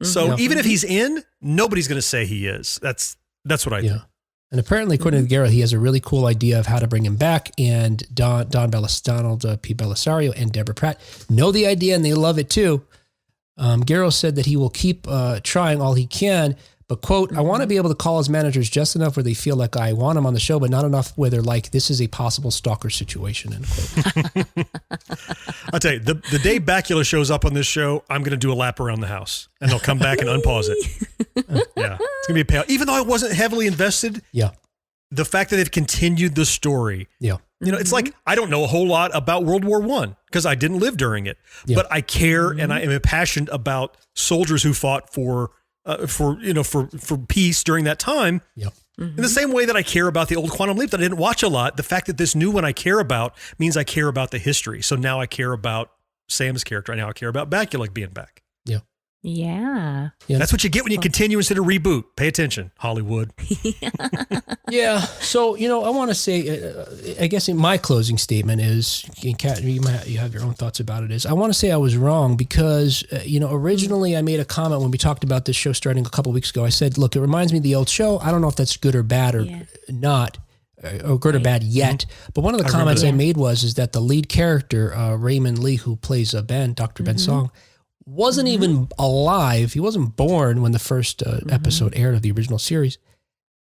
So even if he's in, nobody's going to say he is. That's what I think. And apparently, according to Garrow, he has a really cool idea of how to bring him back. And Donald P. Belisario and Deborah Pratt know the idea and they love it too. Garrow said that he will keep trying all he can. But, quote, I want to be able to call his managers just enough where they feel like I want him on the show, but not enough where they're like, this is a possible stalker situation, end quote. I'll tell you, the day Bakula shows up on this show, I'm going to do a lap around the house, and they'll come back and unpause it. It's going to be a payout. Even though I wasn't heavily invested, the fact that they've continued the story, it's like I don't know a whole lot about World War I because I didn't live during it, but I care and I am impassioned about soldiers who fought for peace during that time. In the same way that I care about the old Quantum Leap that I didn't watch a lot, the fact that this new one I care about means I care about the history. So now I care about Sam's character. Now I care about Bakula being back. Yeah. That's what you get when you continue instead of reboot. Pay attention, Hollywood. So, I want to say, I guess my closing statement is, Kat, you have your own thoughts about it, is I want to say I was wrong because, originally I made a comment when we talked about this show starting a couple of weeks ago. I said, look, it reminds me of the old show. I don't know if that's good or bad or not, or good or bad yet. But one of the comments I made is that the lead character, Raymond Lee, who plays Ben, Dr. Ben Song, wasn't even alive. He wasn't born when the first episode aired of the original series.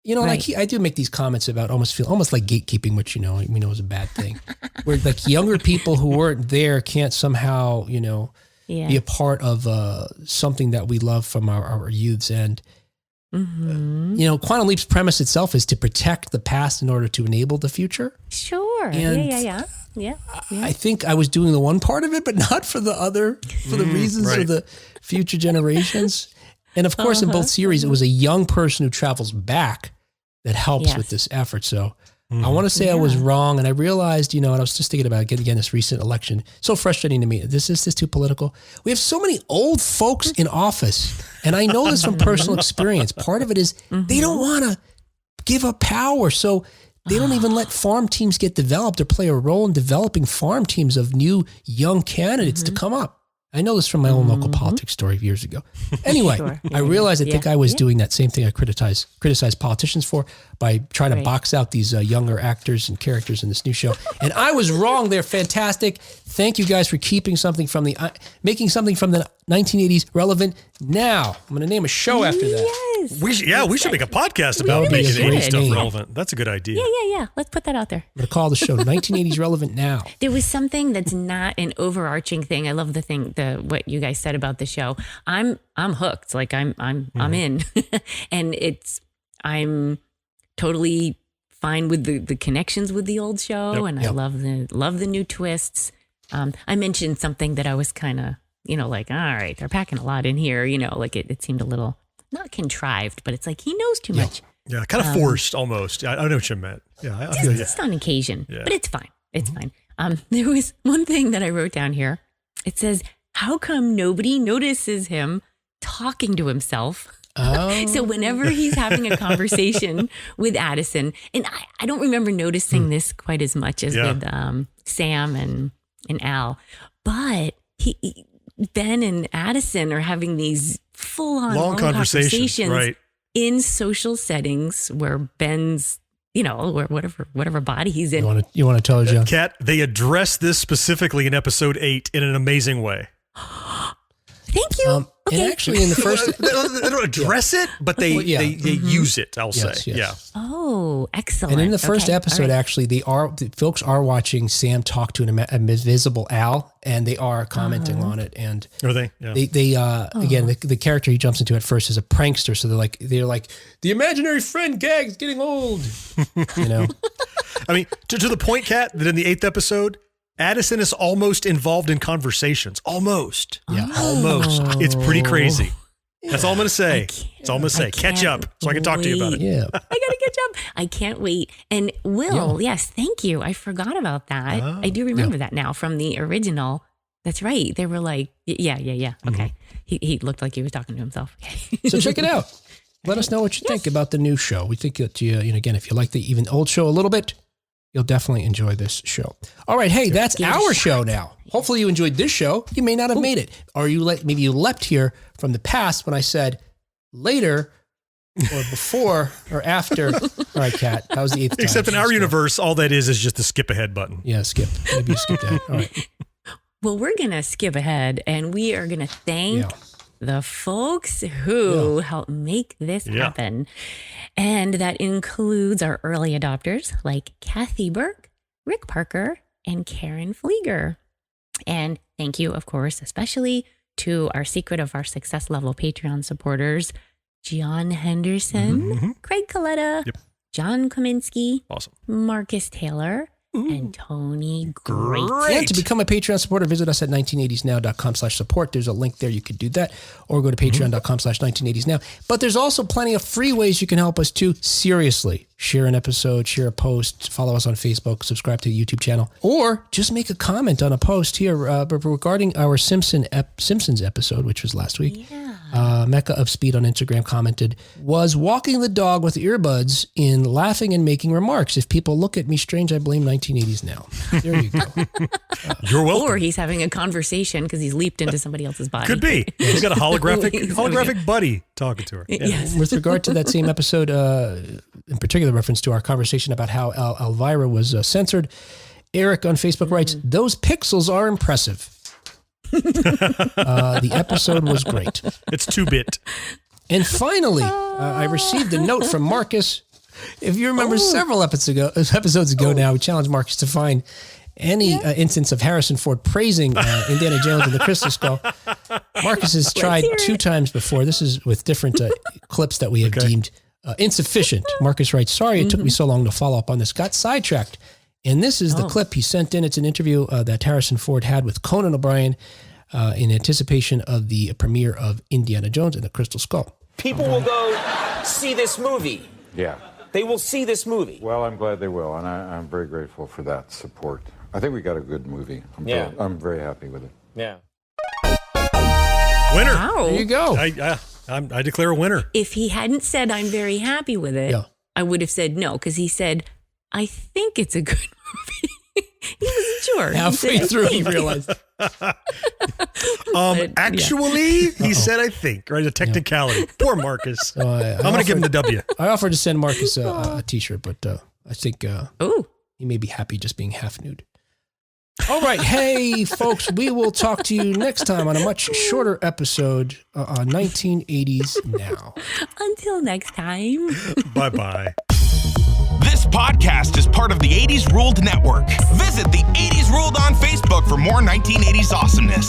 I do make these comments about almost like gatekeeping, which, we know is a bad thing. Where like younger people who weren't there can't somehow, be a part of something that we love from our youths. And, Quantum Leap's premise itself is to protect the past in order to enable the future. Sure. And yeah. Yeah. I think I was doing the one part of it, but not for the reasons of the future generations. And of course, in both series, it was a young person who travels back that helps with this effort. So I want to say I was wrong. And I realized, and I was just thinking about again, this recent election. So frustrating to me. This is too political. We have so many old folks in office. And I know this from personal experience. Part of it is they don't want to give up power. So they don't even let farm teams get developed or play a role in developing farm teams of new young candidates to come up. I know this from my own local politics story years ago. Anyway, I realized I think I was doing that same thing I criticize politicians for by trying to box out these younger actors and characters in this new show. And I was wrong. They're fantastic. Thank you guys for keeping something from making something from the 1980s relevant now. I'm going to name a show after that. Yes. We should make a podcast about making 80s stuff relevant. That's a good idea. Yeah. Let's put that out there. I'm going to call the show 1980s Relevant Now. There was something that's not an overarching thing. I love what you guys said about the show. I'm hooked. Like I'm in. And I'm totally fine with the connections with the old show. And I love the new twists. I mentioned something that I was kind of, like, all right, they're packing a lot in here, like it seemed a little not contrived, but it's like he knows too much. Yeah, kind of forced almost. I know what you meant. Yeah, I feel just on occasion, but it's fine. It's fine. There was one thing that I wrote down here. It says, how come nobody notices him talking to himself? Oh. So whenever he's having a conversation with Addison, and I don't remember noticing this quite as much as with Sam and Al, but Ben and Addison are having these full-on long conversations in social settings where Ben's, or whatever body he's in. You want to tell her, John? Kat, they address this specifically in episode 8 in an amazing way. Thank you. And actually, in the first, they don't address it, but they use it. I'll say, yeah. Oh, excellent! And in the first episode, actually, the folks are watching Sam talk to an invisible Al, and they are commenting on it. And are they? Yeah. They again, the character he jumps into at first is a prankster, so they're like the imaginary friend gag is getting old. I mean, to the point, Kat, that in the 8th episode, Addison is almost involved in conversations. Almost. Yeah. Almost. It's pretty crazy. That's all I'm going to say. That's all I'm going to say. Catch up so I can talk to you about it. Yeah. I got to catch up. I can't wait. And Will, yes, thank you. I forgot about that. I do remember that now from the original. That's right. They were like, yeah. Okay. He looked like he was talking to himself. So check it out. Let us know what you think about the new show. We think that, again, if you like the even old show a little bit, you'll definitely enjoy this show. All right. Hey, that's our show now. Hopefully you enjoyed this show. You may not have made it. Or maybe you leapt here from the past when I said later or before or after. All right, Kat. That was the 8th time. Except in our universe, all that is just the skip ahead button. Yeah, skip. Maybe you skipped that. All right. Well, we're going to skip ahead and we are going to thank the folks who helped make this happen. And that includes our early adopters like Kathy Burke, Rick Parker, and Karen Flieger. And thank you, of course, especially to our Secret of Our Success level Patreon supporters, John Henderson, Craig Coletta, John Kominski, Marcus Taylor, and Tony Great. And to become a Patreon supporter, visit us at 1980snow.com/support. There's a link there. You could do that, or go to patreon.com/1980snow. But there's also plenty of free ways you can help us too. Seriously, share an episode, share a post, follow us on Facebook, subscribe to the YouTube channel, or just make a comment on a post here regarding our Simpsons episode, which was last week. Mecca of Speed on Instagram commented, was walking the dog with earbuds in laughing and making remarks. If people look at me strange, I blame 1980s now. There you go. You're welcome. Or he's having a conversation because he's leaped into somebody else's body. Could be. He's got a holographic buddy talking to her. Yeah. Yes. With regard to that same episode, in particular reference to our conversation about how Elvira was censored, Eric on Facebook writes, those pixels are impressive. The episode was great. It's 2-bit. And finally, I received a note from Marcus. If you remember several episodes ago now, we challenged Marcus to find any instance of Harrison Ford praising Indiana Jones and the Crystal Skull. Marcus has tried 2 times before. This is with different clips that we have deemed insufficient. Marcus writes, sorry it took me so long to follow up on this. Got sidetracked. And this is the clip he sent in. It's an interview that Harrison Ford had with Conan O'Brien in anticipation of the premiere of Indiana Jones and the Crystal Skull. People will go see this movie. Yeah. They will see this movie. Well, I'm glad they will, and I'm very grateful for that support. I think we got a good movie. I'm very happy with it. Yeah. Winner. Wow. There you go. I declare a winner. If he hadn't said I'm very happy with it, I would have said no, because he said, I think it's a good movie. He wasn't sure. Halfway through, he realized. Actually, he said, I think, right? A technicality. Poor Marcus. I'm going to give him the W. I offered to send Marcus a T-shirt, but I think he may be happy just being half nude. All right. Hey, folks, we will talk to you next time on a much shorter episode on 1980s Now. Until next time. Bye-bye. This podcast is part of the 80s Ruled Network. Visit the 80s Ruled on Facebook for more 1980s awesomeness.